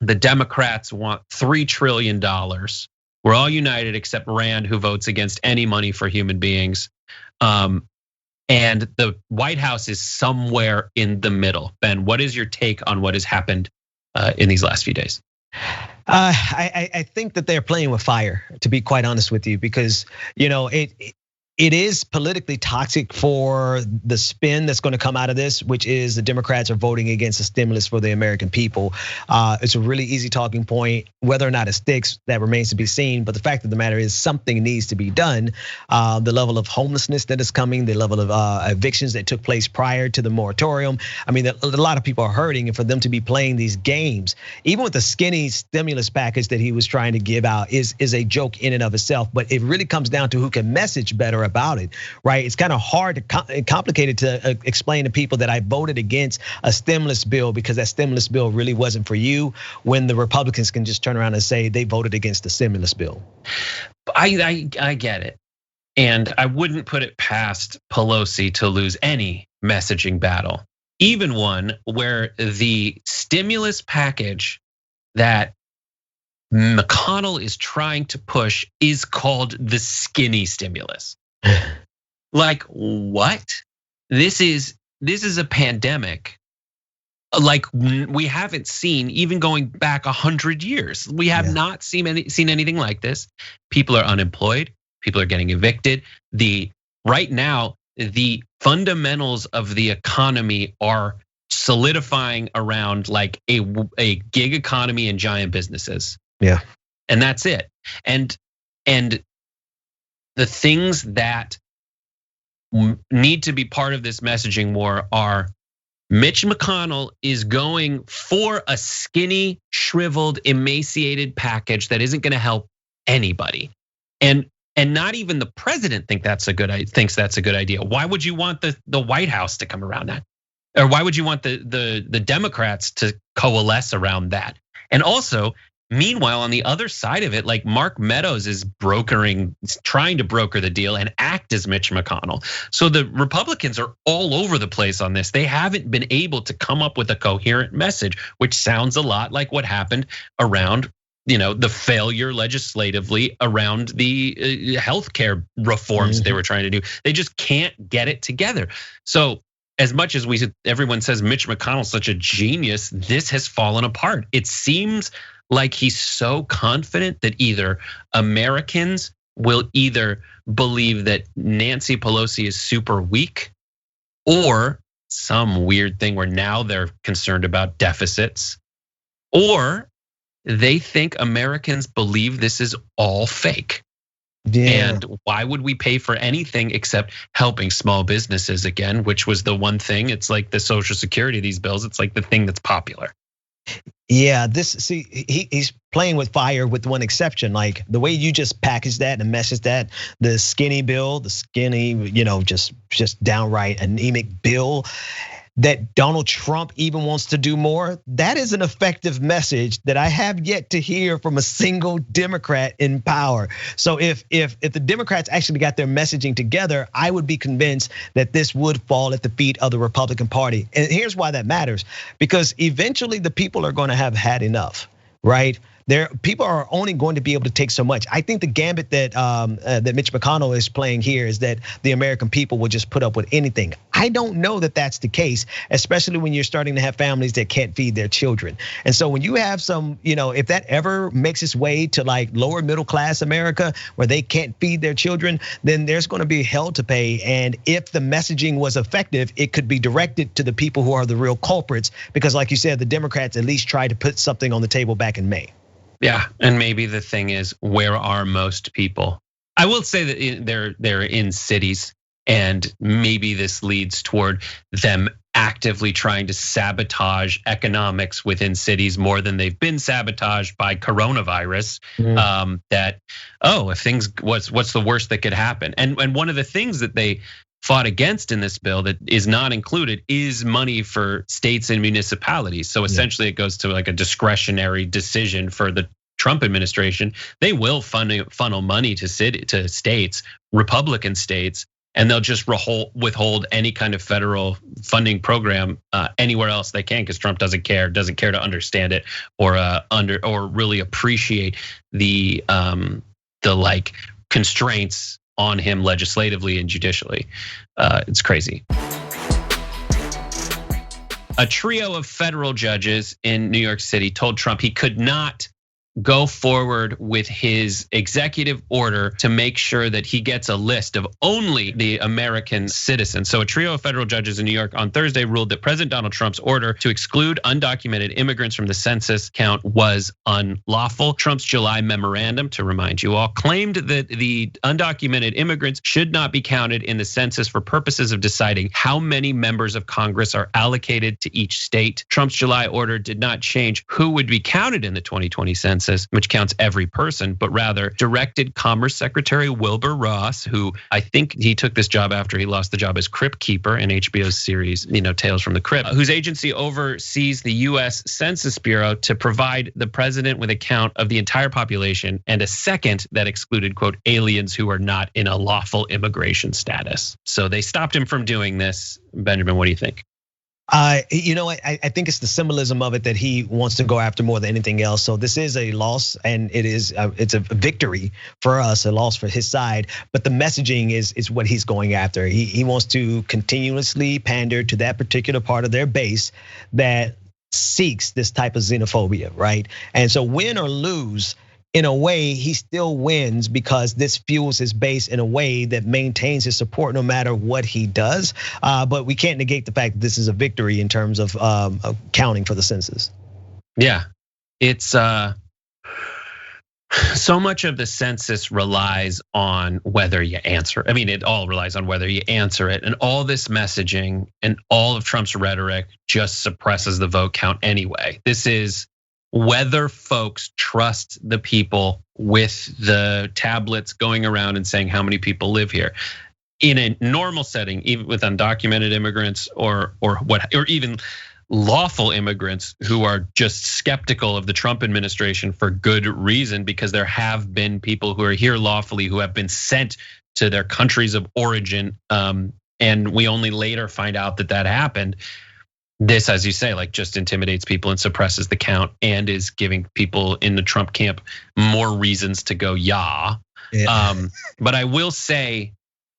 The Democrats want $3 trillion. We're all united except Rand, who votes against any money for human beings. And the White House is somewhere in the middle. Ben, what is your take on what has happened in these last few days? I think that they're playing with fire, to be quite honest with you, because it is politically toxic for the spin that's going to come out of this, which is the Democrats are voting against a stimulus for the American people. It's a really easy talking point. Whether or not it sticks, that remains to be seen. But the fact of the matter is something needs to be done. The level of homelessness that is coming, the level of evictions that took place prior to the moratorium. I mean, a lot of people are hurting, and for them to be playing these games, even with the skinny stimulus package that he was trying to give out, is a joke in and of itself. But it really comes down to who can message better about it, right? It's kind of hard and complicated to explain to people that I voted against a stimulus bill because that stimulus bill really wasn't for you, when the Republicans can just turn around and say they voted against the stimulus bill. I get it. And I wouldn't put it past Pelosi to lose any messaging battle, even one where the stimulus package that McConnell is trying to push is called the skinny stimulus. Like what? This is a pandemic like we haven't seen, even going back 100 years. We have not seen anything like this. People are unemployed. People are getting evicted. Right now, the fundamentals of the economy are solidifying around like a gig economy and giant businesses. Yeah, and that's it. And the things that need to be part of this messaging war are Mitch McConnell is going for a skinny, shriveled, emaciated package that isn't going to help anybody. And not even the president thinks that's a good idea. Why would you want the White House to come around that? Or why would you want the Democrats to coalesce around that? And also, meanwhile, on the other side of it, like Mark Meadows is trying to broker the deal and act as Mitch McConnell. So the Republicans are all over the place on this. They haven't been able to come up with a coherent message, which sounds a lot like what happened around, the failure legislatively around the healthcare reforms they were trying to do. They just can't get it together. So as much as everyone says Mitch McConnell's such a genius, this has fallen apart. It seems like he's so confident that either Americans will either believe that Nancy Pelosi is super weak, or some weird thing where now they're concerned about deficits, or they think Americans believe this is all fake. Yeah. And why would we pay for anything except helping small businesses again, which was the one thing. It's like the Social Security, these bills, it's like the thing that's popular. Yeah, he's playing with fire with one exception. Like the way you just package that and message that, the skinny bill, just downright anemic bill that Donald Trump even wants to do more. That is an effective message that I have yet to hear from a single Democrat in power. So if the Democrats actually got their messaging together, I would be convinced that this would fall at the feet of the Republican Party. And here's why that matters, because eventually the people are going to have had enough, right? People are only going to be able to take so much. I think the gambit that Mitch McConnell is playing here is that the American people will just put up with anything. I don't know that that's the case, especially when you're starting to have families that can't feed their children. And so when you have some, if that ever makes its way to like lower middle class America where they can't feed their children, then there's going to be hell to pay. And if the messaging was effective, it could be directed to the people who are the real culprits, because like you said, the Democrats at least tried to put something on the table back in May. Yeah, and maybe the thing is, where are most people? I will say that they're in cities, and maybe this leads toward them actively trying to sabotage economics within cities more than they've been sabotaged by coronavirus. If things, what's the worst that could happen? And one of the things that they fought against in this bill that is not included is money for states and municipalities. So essentially it goes to like a discretionary decision for the Trump administration. They will funnel money to states, Republican states, and they'll just withhold any kind of federal funding program anywhere else they can, because Trump doesn't care to understand it or really appreciate the like constraints on him legislatively and judicially. It's crazy. A trio of federal judges in New York City told Trump he could not go forward with his executive order to make sure that he gets a list of only the American citizens. So a trio of federal judges in New York on Thursday ruled that President Donald Trump's order to exclude undocumented immigrants from the census count was unlawful. Trump's July memorandum, to remind you all, claimed that the undocumented immigrants should not be counted in the census for purposes of deciding how many members of Congress are allocated to each state. Trump's July order did not change who would be counted in the 2020 census, which counts every person, but rather directed Commerce Secretary Wilbur Ross, who I think he took this job after he lost the job as Crypt Keeper in HBO's series, Tales from the Crypt, whose agency oversees the US Census Bureau, to provide the president with a count of the entire population and a second that excluded, quote, aliens who are not in a lawful immigration status. So they stopped him from doing this. Benjamin, what do you think? I think it's the symbolism of it that he wants to go after more than anything else. So this is a loss, and it's a victory for us, a loss for his side. But the messaging is what he's going after. He wants to continuously pander to that particular part of their base that seeks this type of xenophobia, right? And so win or lose, in a way, he still wins because this fuels his base in a way that maintains his support no matter what he does. But we can't negate the fact that this is a victory in terms of counting for the census. Yeah, it's so much of the census relies on whether you answer. I mean, it all relies on whether you answer it, and all this messaging and all of Trump's rhetoric just suppresses the vote count anyway. This is whether folks trust the people with the tablets going around and saying how many people live here. In a normal setting, even with undocumented immigrants or even lawful immigrants who are just skeptical of the Trump administration for good reason, because there have been people who are here lawfully who have been sent to their countries of origin, and we only later find out that happened. This, as you say, like just intimidates people and suppresses the count and is giving people in the Trump camp more reasons to go, yeah. But I will say,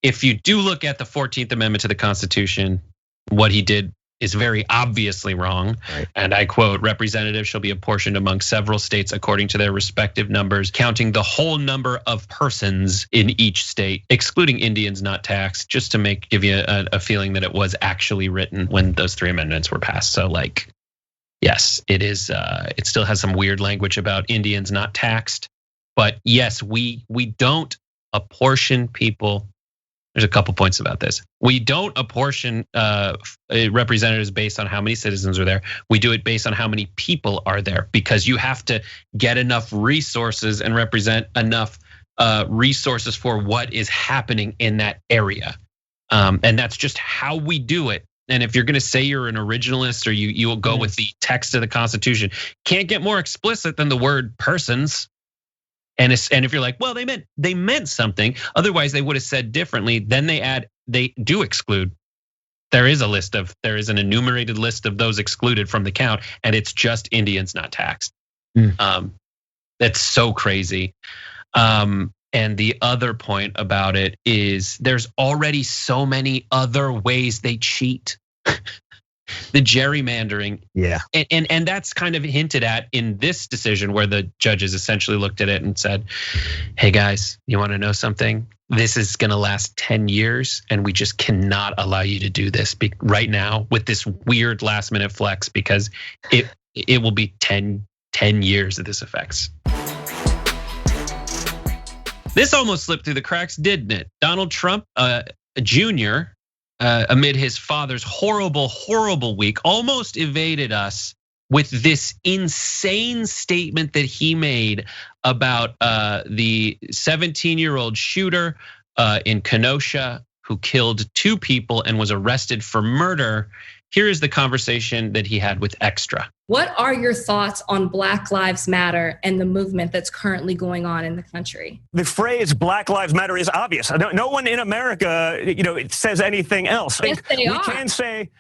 if you do look at the 14th Amendment to the Constitution, what he did is very obviously wrong. Right. And I quote, representatives shall be apportioned among several states according to their respective numbers, counting the whole number of persons in each state, excluding Indians not taxed, just to give you a feeling that it was actually written when those 3 amendments were passed. So like, yes, it is. It still has some weird language about Indians not taxed, but yes, we don't apportion people. There's a couple points about this. We don't apportion representatives based on how many citizens are there. We do it based on how many people are there, because you have to get enough resources and represent enough resources for what is happening in that area. And that's just how we do it. And if you're gonna say you're an originalist or you will go with the text of the Constitution, can't get more explicit than the word persons. And if you're like, well, they meant something, otherwise they would have said differently. Then they do exclude. There is an enumerated list of those excluded from the count, and it's just Indians not taxed. That's so crazy. And the other point about it is there's already so many other ways they cheat. The gerrymandering. Yeah. And that's kind of hinted at in this decision, where the judges essentially looked at it and said, hey guys, you want to know something? This is going to last 10 years and we just cannot allow you to do this right now with this weird last minute flex, because it will be 10 years that this affects. This almost slipped through the cracks, didn't it? Donald Trump Jr., amid his father's horrible week, almost evaded us with this insane statement that he made about the 17-year-old shooter in Kenosha who killed 2 people and was arrested for murder. Here is the conversation that he had with Extra. What are your thoughts on Black Lives Matter and the movement that's currently going on in the country? The phrase Black Lives Matter is obvious. No one in America, says anything else. Yes, they are. We can say,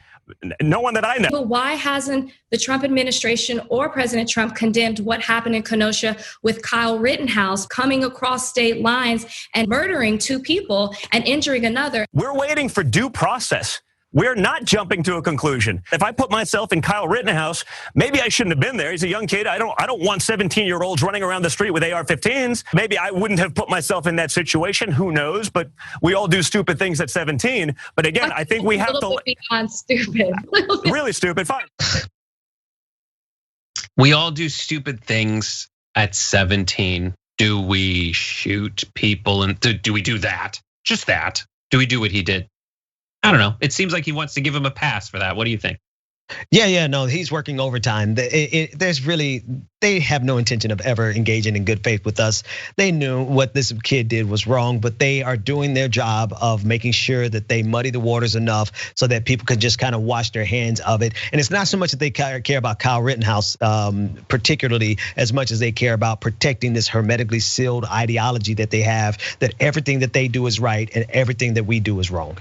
no one that I know. But why hasn't the Trump administration or President Trump condemned what happened in Kenosha with Kyle Rittenhouse coming across state lines and murdering 2 people and injuring another? We're waiting for due process. We're not jumping to a conclusion. If I put myself in Kyle Rittenhouse, maybe I shouldn't have been there. He's a young kid. I don't want 17-year-olds running around the street with AR-15s. Maybe I wouldn't have put myself in that situation. Who knows? But we all do stupid things at 17. But again, I think we have to. Beyond stupid. Really stupid. Fine. We all do stupid things at 17. Do we shoot people and do we do that? Just that? Do we do what he did? I don't know. It seems like he wants to give him a pass for that. What do you think? Yeah, no, he's working overtime. They have no intention of ever engaging in good faith with us. They knew what this kid did was wrong, but they are doing their job of making sure that they muddy the waters enough so that people can just kind of wash their hands of it. And it's not so much that they care about Kyle Rittenhouse, particularly as much as they care about protecting this hermetically sealed ideology that they have, that everything that they do is right and everything that we do is wrong.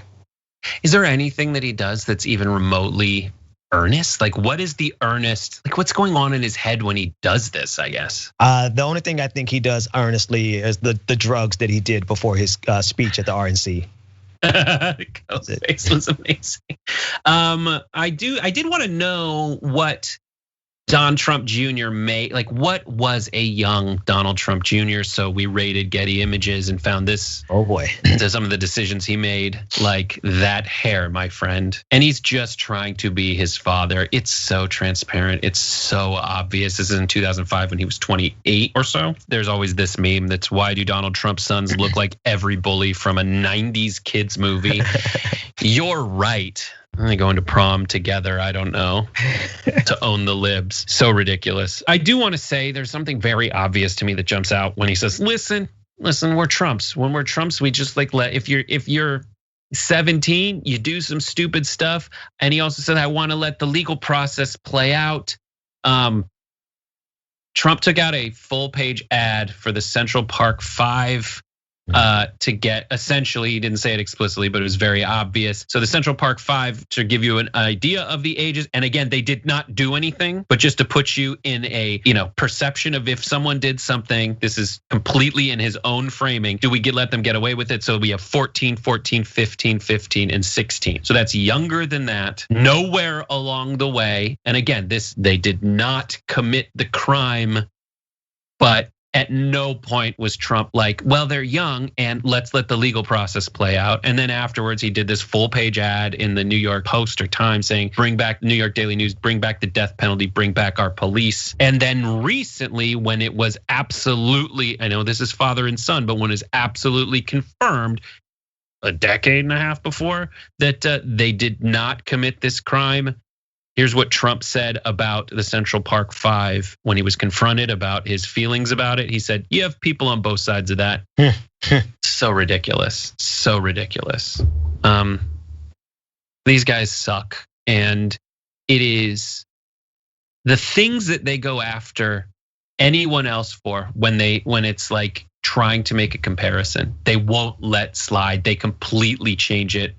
Is there anything that he does that's even remotely earnest? Like, what is the earnest, like what's going on in his head when he does this, I guess? The only thing I think he does earnestly is the drugs that he did before his speech at the RNC. The face was amazing. I did want to know what Don Trump Jr. made, like what was a young Donald Trump Jr. So we raided Getty Images and found this. Oh boy. To some of the decisions he made, like that hair, my friend. And he's just trying to be his father. It's so transparent. It's so obvious. This is in 2005 when he was 28 or so. There's always this meme that's, why do Donald Trump's sons look like every bully from a 90s kids movie? You're right. They go into prom together, I don't know, to own the libs. So ridiculous. I do want to say there's something very obvious to me that jumps out when he says, listen, we're Trumps. When we're Trumps, we just like if you're 17, you do some stupid stuff. And he also said, I want to let the legal process play out. Trump took out a full page ad for the Central Park 5 to get, essentially, he didn't say it explicitly, but it was very obvious. So the Central Park 5 to give you an idea of the ages. And again, they did not do anything, but just to put you in a perception of if someone did something. This is completely in his own framing. Do we let them get away with it? So we have 14, 14, 15, 15, and 16. So that's younger than that. Nowhere along the way. And again, they did not commit the crime, but At no point was Trump like, well, they're young and let's let the legal process play out. And then afterwards, he did this full page ad in the New York Post or Times saying, bring back New York Daily News, bring back the death penalty, bring back our police. And then recently, when it was absolutely, I know this is father and son, but when it's absolutely confirmed a decade and a half before that they did not commit this crime. Here's what Trump said about the Central Park Five when he was confronted about his feelings about it. He said, you have people on both sides of that. So ridiculous, so ridiculous. These guys suck. And it is the things that they go after anyone else for when it's like trying to make a comparison, they won't let slide. They completely change it.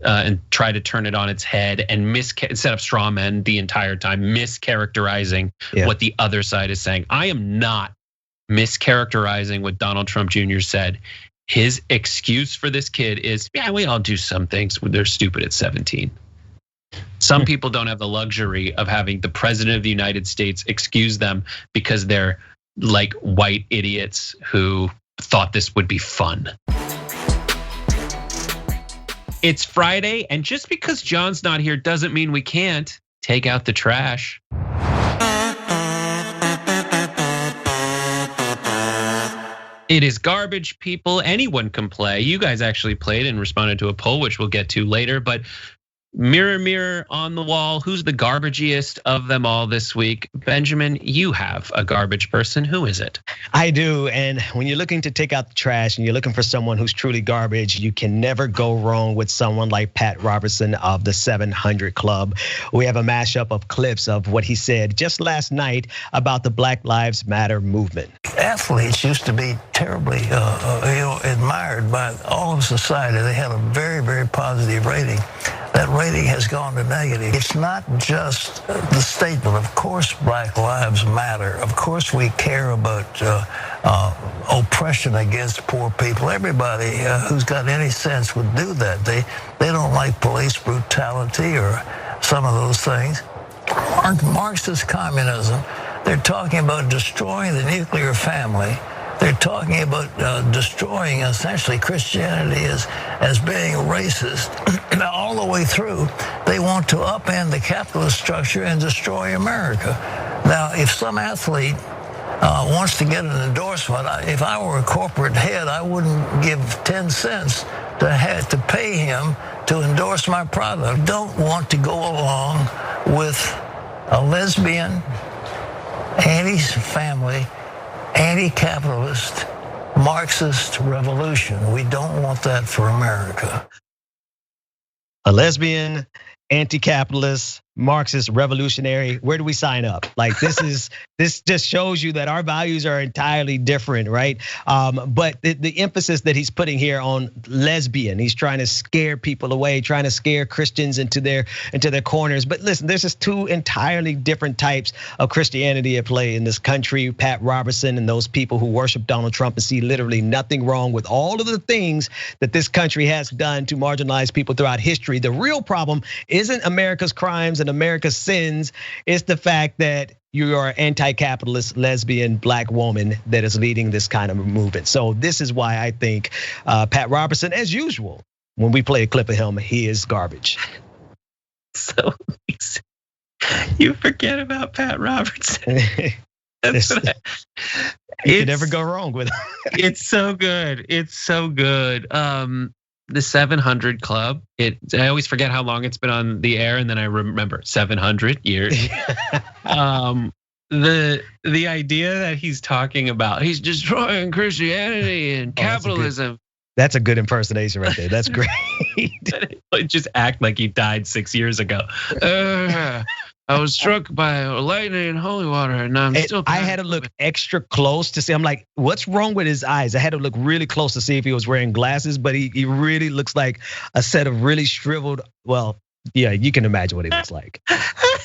And try to turn it on its head and set up straw men the entire time, mischaracterizing what the other side is saying. I am not mischaracterizing what Donald Trump Jr. said. His excuse for this kid is, yeah, we all do some things when they're stupid at 17. Some people don't have the luxury of having the president of the United States excuse them because they're like white idiots who thought this would be fun. It's Friday, and just because John's not here doesn't mean we can't take out the trash. It is garbage, people. Anyone can play. You guys actually played and responded to a poll, which we'll get to later. But mirror, mirror on the wall, who's the garbagiest of them all this week? Benjamin, you have a garbage person. Who is it? I do, and when you're looking to take out the trash and you're looking for someone who's truly garbage, you can never go wrong with someone like Pat Robertson of the 700 Club. We have a mashup of clips of what he said just last night about the Black Lives Matter movement. Athletes used to be terribly admired by all of society. They had a very, very positive rating. That rating has gone to negative. It's not just the statement. Of course, Black Lives Matter. Of course, we care about oppression against poor people. Everybody who's got any sense would do that. They don't like police brutality or some of those things. Marxist communism, they're talking about destroying the nuclear family. They're talking about destroying essentially Christianity as being racist. Now, all the way through, they want to upend the capitalist structure and destroy America. Now, if some athlete wants to get an endorsement, if I were a corporate head, I wouldn't give 10 cents to pay him to endorse my product. Don't want to go along with a lesbian, anti-family, anti-capitalist, Marxist revolution. We don't want that for America. A lesbian, anti-capitalist, Marxist revolutionary. Where do we sign up? Like this just shows you that our values are entirely different, right? But the emphasis that he's putting here on lesbian, he's trying to scare people away, trying to scare Christians into their corners. But listen, there's just two entirely different types of Christianity at play in this country. Pat Robertson and those people who worship Donald Trump and see literally nothing wrong with all of the things that this country has done to marginalize people throughout history. The real problem isn't America's crimes and America's sins, it's the fact that you are an anti-capitalist, lesbian, black woman that is leading this kind of movement. So this is why I think Pat Robertson, as usual, when we play a clip of him, he is garbage. So you forget about Pat Robertson. You can never go wrong with him. It's so good. It's so good. The 700 Club. I always forget how long it's been on the air, and then I remember 700 years. The idea that he's talking about, he's destroying Christianity and capitalism. That's a good impersonation right there. That's great. Just act like he died 6 years ago. I was struck by lightning and holy water, and I'm still. I had to look extra close to see. I'm like, what's wrong with his eyes? I had to look really close to see if he was wearing glasses, but he really looks like a set of really shriveled. Well, yeah, you can imagine what he looks like.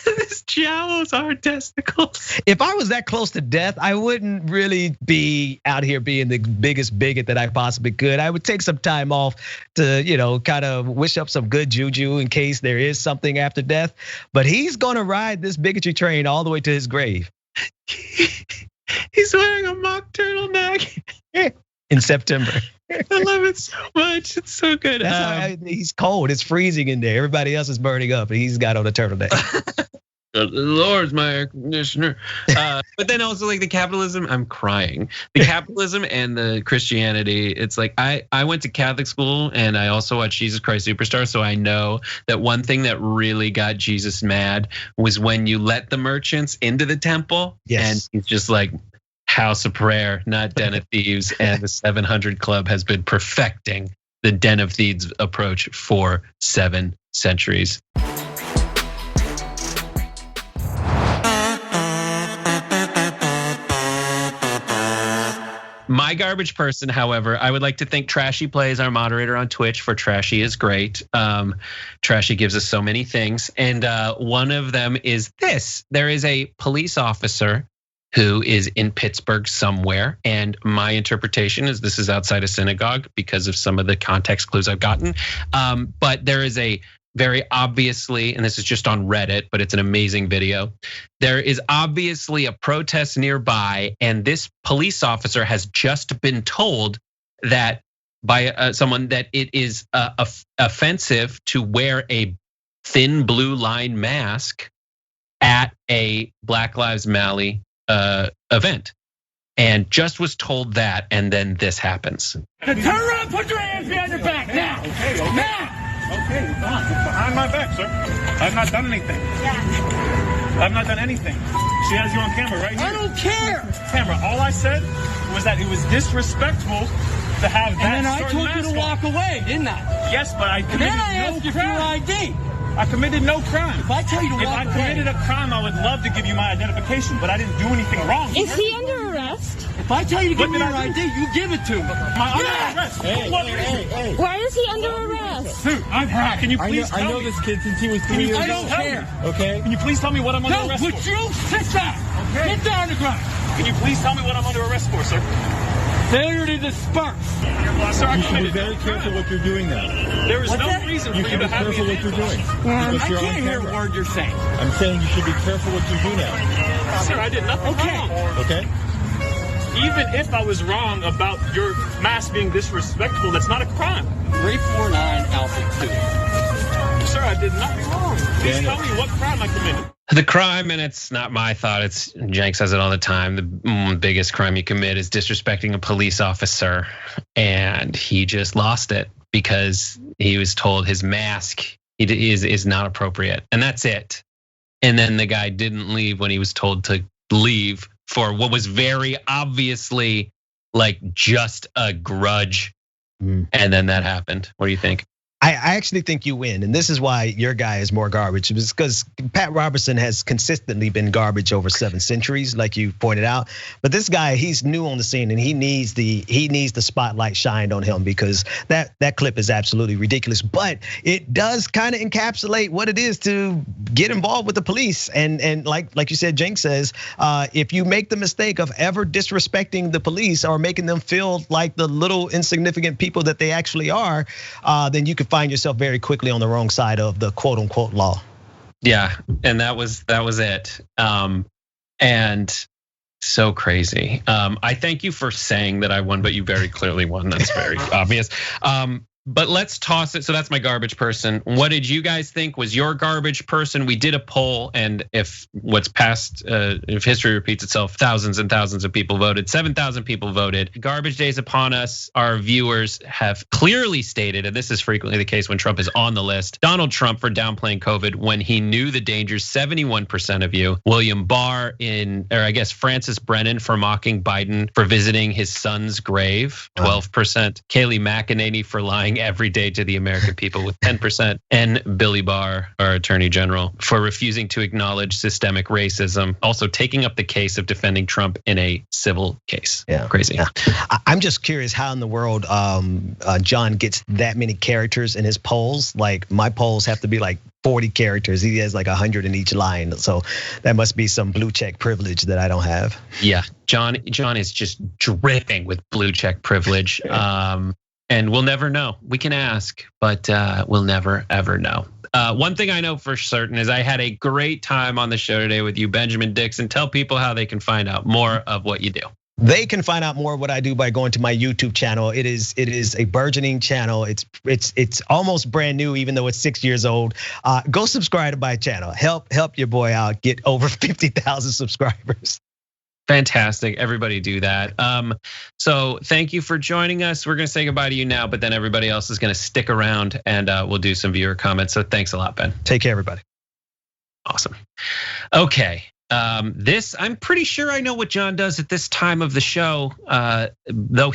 His jowls are testicles. If I was that close to death, I wouldn't really be out here being the biggest bigot that I possibly could. I would take some time off to, kind of wish up some good juju in case there is something after death. But he's gonna ride this bigotry train all the way to his grave. He's wearing a mock turtleneck in September. I love it so much. It's so good. He's cold. It's freezing in there. Everybody else is burning up, and he's got on a turtleneck. The Lord's my air conditioner. But then also like the capitalism, I'm crying. The capitalism and the Christianity, it's like I went to Catholic school and I also watched Jesus Christ Superstar. So I know that one thing that really got Jesus mad was when you let the merchants into the temple. Yes. And he's just like, house of prayer, not den of thieves. And the 700 Club has been perfecting the den of thieves approach for 7 centuries. My garbage person, however, I would like to thank Trashy Plays, our moderator on Twitch, for Trashy is great. Trashy gives us so many things. And one of them is this. There is a police officer who is in Pittsburgh somewhere. And my interpretation is this is outside a synagogue because of some of the context clues I've gotten. But there is a very obviously, and this is just on Reddit, but it's an amazing video. There is obviously a protest nearby, and this police officer has just been told that by someone that it is offensive to wear a thin blue line mask at a Black Lives Matter event, and just was told that, and then this happens. Turn around, put your hands behind your back now. Okay. Now. Okay, behind my back, sir. I've not done anything. Yeah. I've not done anything. She has you on camera right here. I don't care. Camera. All I said was that it was disrespectful to have that. And then I told you to walk away, didn't I? Yes, but I committed then I asked you for your ID. I committed no crime. If I tell you to walk away. If I committed a crime, I would love to give you my identification, but I didn't do anything wrong. Is he under arrest? If I tell you to give me your ID, you give it to me. Under arrest. Hey. Why is he under arrest? Dude, can you please tell me? I know this kid since he was 3 years old. I don't care. Okay. Can you please tell me what I'm under arrest for? No, would you sit down? Okay. Get down on the ground. Can you please tell me what I'm under arrest for, sir? Failure to disperse. Sir, you should be very careful what you're doing now. There is no reason for you to have me. You should be careful what you're doing. I can't hear a word you're saying. I'm saying you should be careful what you do now. Sir, I did nothing wrong. Okay. Even if I was wrong about your mask being disrespectful, that's not a crime. 349 Alpha 2. Sir, I did nothing wrong. Please tell me what crime I committed. The crime, and it's not my thought, it's Jank says it all the time. The biggest crime you commit is disrespecting a police officer. And he just lost it because he was told his mask is not appropriate. And that's it. And then the guy didn't leave when he was told to leave for what was very obviously like just a grudge. And then that happened. What do you think? I actually think you win, and this is why your guy is more garbage. It's because Pat Robertson has consistently been garbage over 7 centuries, like you pointed out. But this guy, he's new on the scene, and he needs the spotlight shined on him because that clip is absolutely ridiculous. But it does kind of encapsulate what it is to get involved with the police. And like you said, Jenks says, if you make the mistake of ever disrespecting the police or making them feel like the little insignificant people that they actually are, then you could find yourself very quickly on the wrong side of the quote unquote law. Yeah, and that was it. And so crazy. I thank you for saying that I won, but you very clearly won. That's very obvious. But let's toss it. So that's my garbage person. What did you guys think was your garbage person? We did a poll, and if what's past, if history repeats itself, thousands and thousands of people voted. 7,000 people voted. Garbage day is upon us. Our viewers have clearly stated, and this is frequently the case when Trump is on the list, Donald Trump for downplaying COVID when he knew the dangers, 71% of you. William Barr Francis Brennan for mocking Biden for visiting his son's grave, 12%. Kayleigh McEnany for lying every day to the American people with 10%, and Billy Barr, our attorney general, for refusing to acknowledge systemic racism, also taking up the case of defending Trump in a civil case. Yeah, crazy. Yeah. I'm just curious how in the world John gets that many characters in his polls. Like my polls have to be like 40 characters. He has like 100 in each line. So that must be some blue check privilege that I don't have. Yeah, John is just dripping with blue check privilege. And we'll never know. We can ask, but we'll never ever know. One thing I know for certain is I had a great time on the show today with you, Benjamin Dixon. Tell people how they can find out more of what you do. They can find out more of what I do by going to my YouTube channel. It is a burgeoning channel. It's almost brand new, even though it's 6 years old. Go subscribe to my channel. Help your boy out get over 50,000 subscribers. Fantastic. Everybody do that. So thank you for joining us. We're gonna say goodbye to you now, but then everybody else is gonna stick around and we'll do some viewer comments. So thanks a lot, Ben. Take care, everybody. Awesome. Okay. This, I'm pretty sure I know what John does at this time of the show, though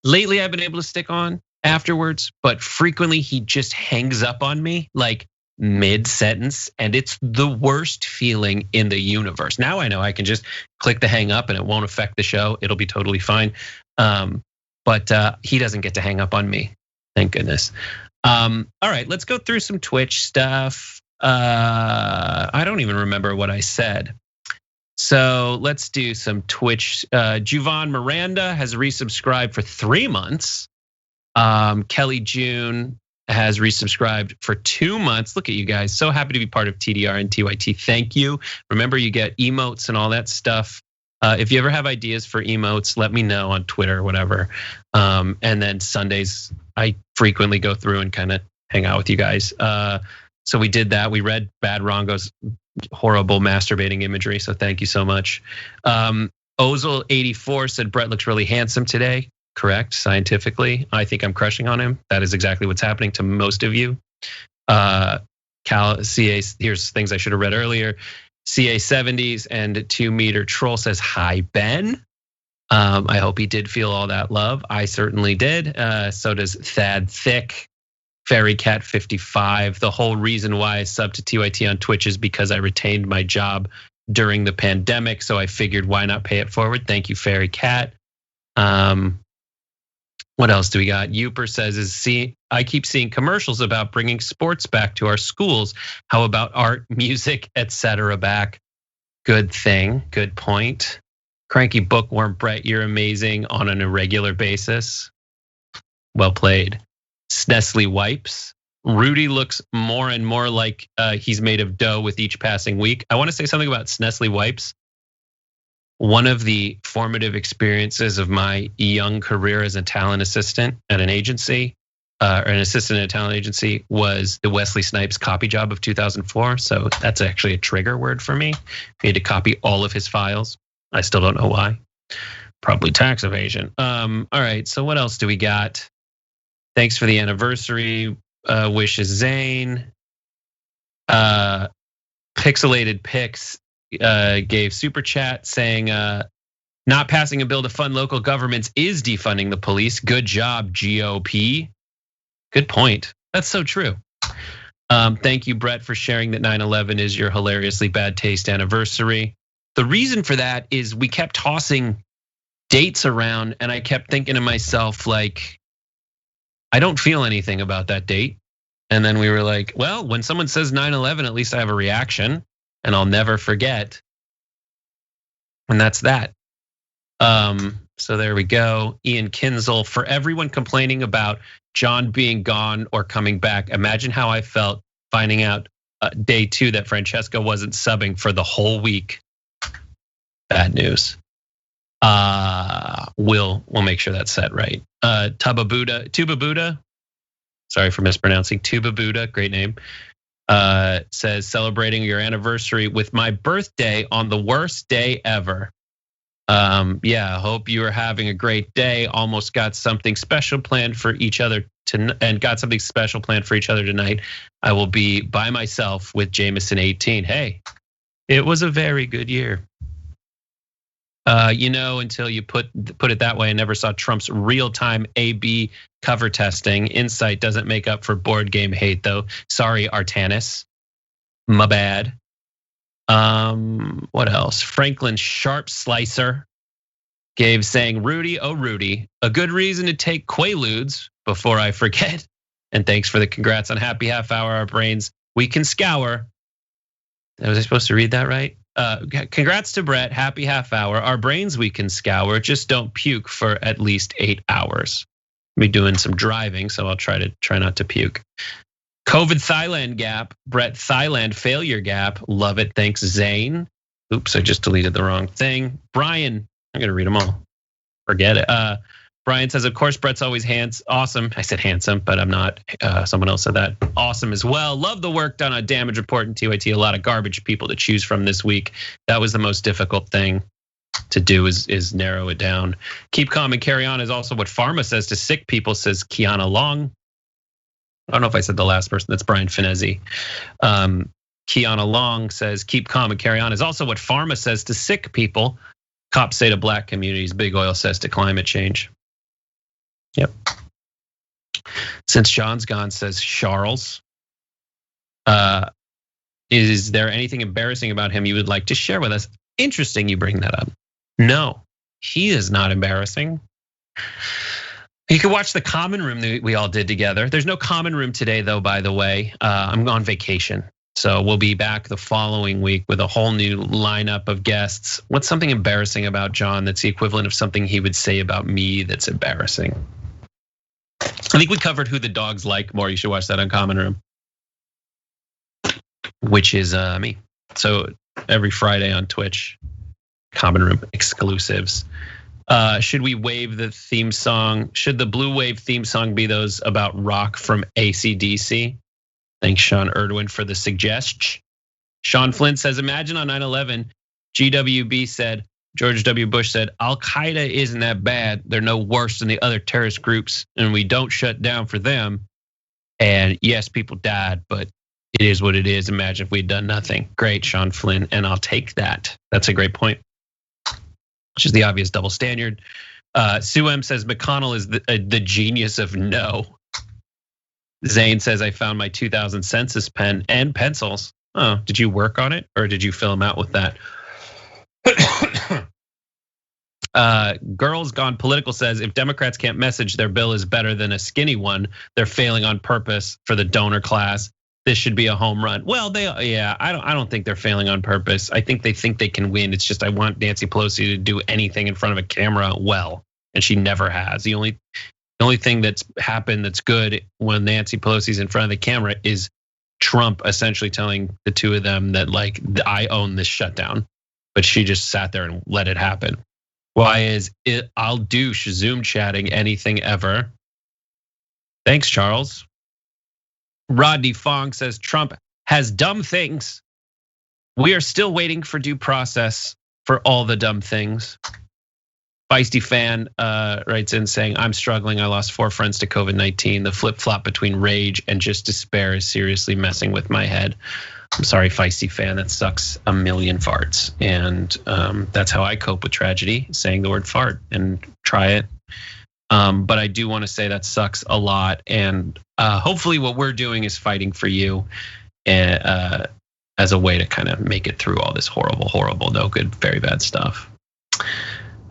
lately I've been able to stick on afterwards, but frequently he just hangs up on me like mid-sentence, and it's the worst feeling in the universe. Now I know I can just click the hang up and it won't affect the show. It'll be totally fine. But he doesn't get to hang up on me. Thank goodness. All right, let's go through some Twitch stuff. I don't even remember what I said. So let's do some Twitch. Juvan Miranda has resubscribed for 3 months. Kelly June has resubscribed for 2 months. Look at you guys, so happy to be part of TDR and TYT. Thank you. Remember, you get emotes and all that stuff. If you ever have ideas for emotes, let me know on Twitter or whatever. And then Sundays, I frequently go through and kind of hang out with you guys. So we did that. We read Bad Rongo's horrible masturbating imagery. So thank you so much. Ozil84 said Brett looks really handsome today. Correct, scientifically. I think I'm crushing on him. That is exactly what's happening to most of you. CA, here's things I should have read earlier. CA70s and 2 meter troll says, hi, Ben. I hope he did feel all that love. I certainly did. So does Thad Thick. Fairy Cat 55. The whole reason why I subbed to TYT on Twitch is because I retained my job during the pandemic. So I figured, why not pay it forward? Thank you, Fairy Cat. What else do we got? Uper says, I keep seeing commercials about bringing sports back to our schools. How about art, music, etc. back? Good thing, good point. Cranky Bookworm, Brett, you're amazing on an irregular basis. Well played. Snestley Wipes. Rudy looks more and more like he's made of dough with each passing week. I want to say something about Snestley Wipes. One of the formative experiences of my young career as a talent assistant at an agency, or an assistant at a talent agency, was the Wesley Snipes copy job of 2004. So that's actually a trigger word for me. We had to copy all of his files. I still don't know why. Probably tax evasion. All right, so what else do we got? Thanks for the anniversary wishes, Zane. Pixelated Pix gave super chat saying, not passing a bill to fund local governments is defunding the police. Good job, GOP. Good point. That's so true. Thank you, Brett, for sharing that 9/11 is your hilariously bad taste anniversary. The reason for that is we kept tossing dates around and I kept thinking to myself, like, I don't feel anything about that date. And then we were like, well, when someone says 9/11, at least I have a reaction and I'll never forget. And that's that. So there we go. Ian Kinzel, for everyone complaining about John being gone or coming back, imagine how I felt finding out day 2 that Francesca wasn't subbing for the whole week. Bad news. We'll make sure that's set right. Tuba Buddha, sorry for mispronouncing. Tuba Buddha, great name. Says celebrating your anniversary with my birthday on the worst day ever. Yeah, hope you are having a great day. Almost got something special planned for each other tonight. I will be by myself with Jameson 18. Hey, it was a very good year. Until you put it that way, I never saw Trump's real-time AB cover testing. Insight doesn't make up for board game hate, though. Sorry, Artanis. My bad. What else? Franklin Sharp Slicer gave saying, Rudy, oh Rudy, a good reason to take Quaaludes before I forget. And thanks for the congrats on Happy Half Hour. Our brains we can scour. Was I supposed to read that right? Congrats to Brett, happy half hour. Our brains we can scour, just don't puke for at least 8 hours. I'll be doing some driving, so I'll try not to puke. COVID Thailand gap, Brett Thailand failure gap. Love it. Thanks, Zane. Oops, I just deleted the wrong thing. Brian, I'm gonna read them all. Forget it. Brian says, of course, Brett's always awesome. I said handsome, but I'm not. Someone else said that. Awesome as well. Love the work done on Damage Report and TYT. A lot of garbage people to choose from this week. That was the most difficult thing to do is narrow it down. Keep calm and carry on is also what Pharma says to sick people, says Kiana Long. I don't know if I said the last person. That's Brian Finezzi. Kiana Long says, keep calm and carry on is also what Pharma says to sick people. Cops say to black communities, Big Oil says to climate change. Yep. Since Sean's gone, says Charles. Is there anything embarrassing about him you would like to share with us? Interesting you bring that up. No, he is not embarrassing. You can watch the common room that we all did together. There's no common room today though, by the way. I'm on vacation. So we'll be back the following week with a whole new lineup of guests. What's something embarrassing about John that's the equivalent of something he would say about me that's embarrassing? I think we covered who the dogs like more. You should watch that on Common Room, which is me. So every Friday on Twitch, Common Room exclusives. Should we wave the theme song? Should the Blue Wave theme song be those about rock from AC/DC? Thanks, Sean Erdwin, for the suggestion. Sean Flynn says, imagine on 9/11, GWB said, George W. Bush said, Al-Qaeda isn't that bad. They're no worse than the other terrorist groups, and we don't shut down for them. And yes, people died, but it is what it is. Imagine if we'd done nothing. Great, Sean Flynn, and I'll take that. That's a great point. Which is the obvious double standard. Sue M says, McConnell is the genius of no. Zane says, I found my 2000 census pen and pencils. Oh, did you work on it or did you fill them out with that? Girls Gone Political says, if Democrats can't message their bill is better than a skinny one, they're failing on purpose for the donor class. This should be a home run. Well, I don't think they're failing on purpose. I think they can win. It's just I want Nancy Pelosi to do anything in front of a camera well, and she never has. The only thing that's happened that's good when Nancy Pelosi's in front of the camera is Trump essentially telling the two of them that like I own this shutdown, but she just sat there and let it happen. Why is it? I'll do Zoom chatting anything ever. Thanks, Charles. Rodney Fong says Trump has dumb things. We are still waiting for due process for all the dumb things. Feisty fan writes in saying, I'm struggling. I lost 4 friends to COVID-19. The flip-flop between rage and just despair is seriously messing with my head. I'm sorry, Feisty fan, that sucks a million farts. And that's how I cope with tragedy, saying the word fart and try it. But I do want to say that sucks a lot. And hopefully what we're doing is fighting for you as a way to kind of make it through all this horrible, no good, very bad stuff.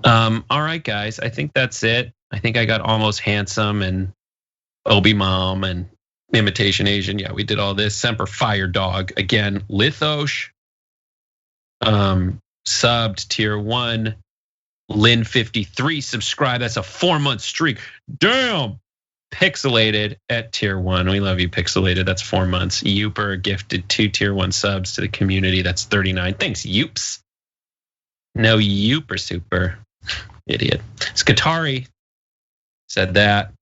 All right, guys, I think that's it. I think I got Almost Handsome and Obi Mom and Imitation Asian. Yeah, we did all this. Semper Fire Dog. Again, Lithosh. Subbed tier 1. Lynn 53 subscribe. That's a 4-month streak. Damn. Pixelated at tier 1. We love you, Pixelated. That's 4 months. Youper gifted 2 tier 1 subs to the community. That's 39. Thanks, Youps. No, Youper super. Idiot. Skatari said that.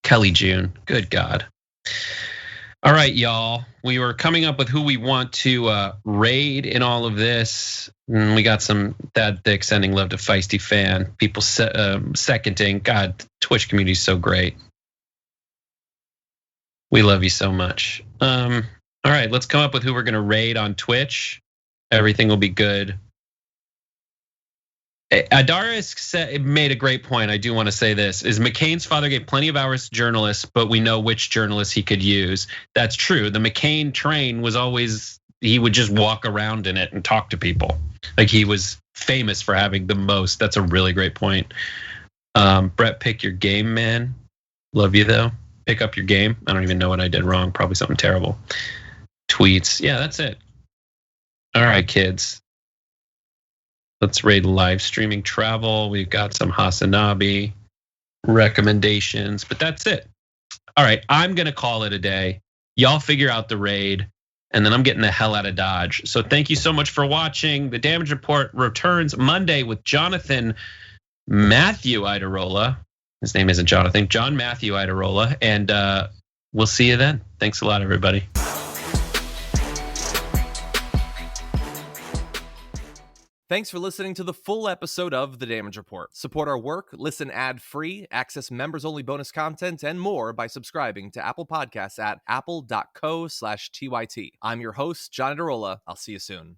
Kelly June. Good God. All right, y'all. We were coming up with who we want to raid in all of this. We got some Thad Thick sending love to Feisty fan. People seconding. God, Twitch community is so great. We love you so much. All right, let's come up with who we're gonna raid on Twitch. Everything will be good. Adaris made a great point. I do want to say this, is McCain's father gave plenty of hours to journalists, but we know which journalists he could use. That's true. The McCain train was always, he would just walk around in it and talk to people. Like he was famous for having the most. That's a really great point. Brett, pick your game, man. Love you though. Pick up your game. I don't even know what I did wrong. Probably something terrible. Tweets. Yeah, that's it. All right, kids. Let's raid live streaming travel. We've got some Hasanabi recommendations, but that's it. All right, I'm gonna call it a day. Y'all figure out the raid, and then I'm getting the hell out of Dodge. So thank you so much for watching. The Damage Report returns Monday with Jonathan Matthew Idarola. His name isn't Jonathan, John Matthew Idarola, and we'll see you then. Thanks a lot, everybody. Thanks for listening to the full episode of The Damage Report. Support our work, listen ad-free, access members-only bonus content, and more by subscribing to Apple Podcasts at apple.co/TYT. I'm your host, John Idarola. I'll see you soon.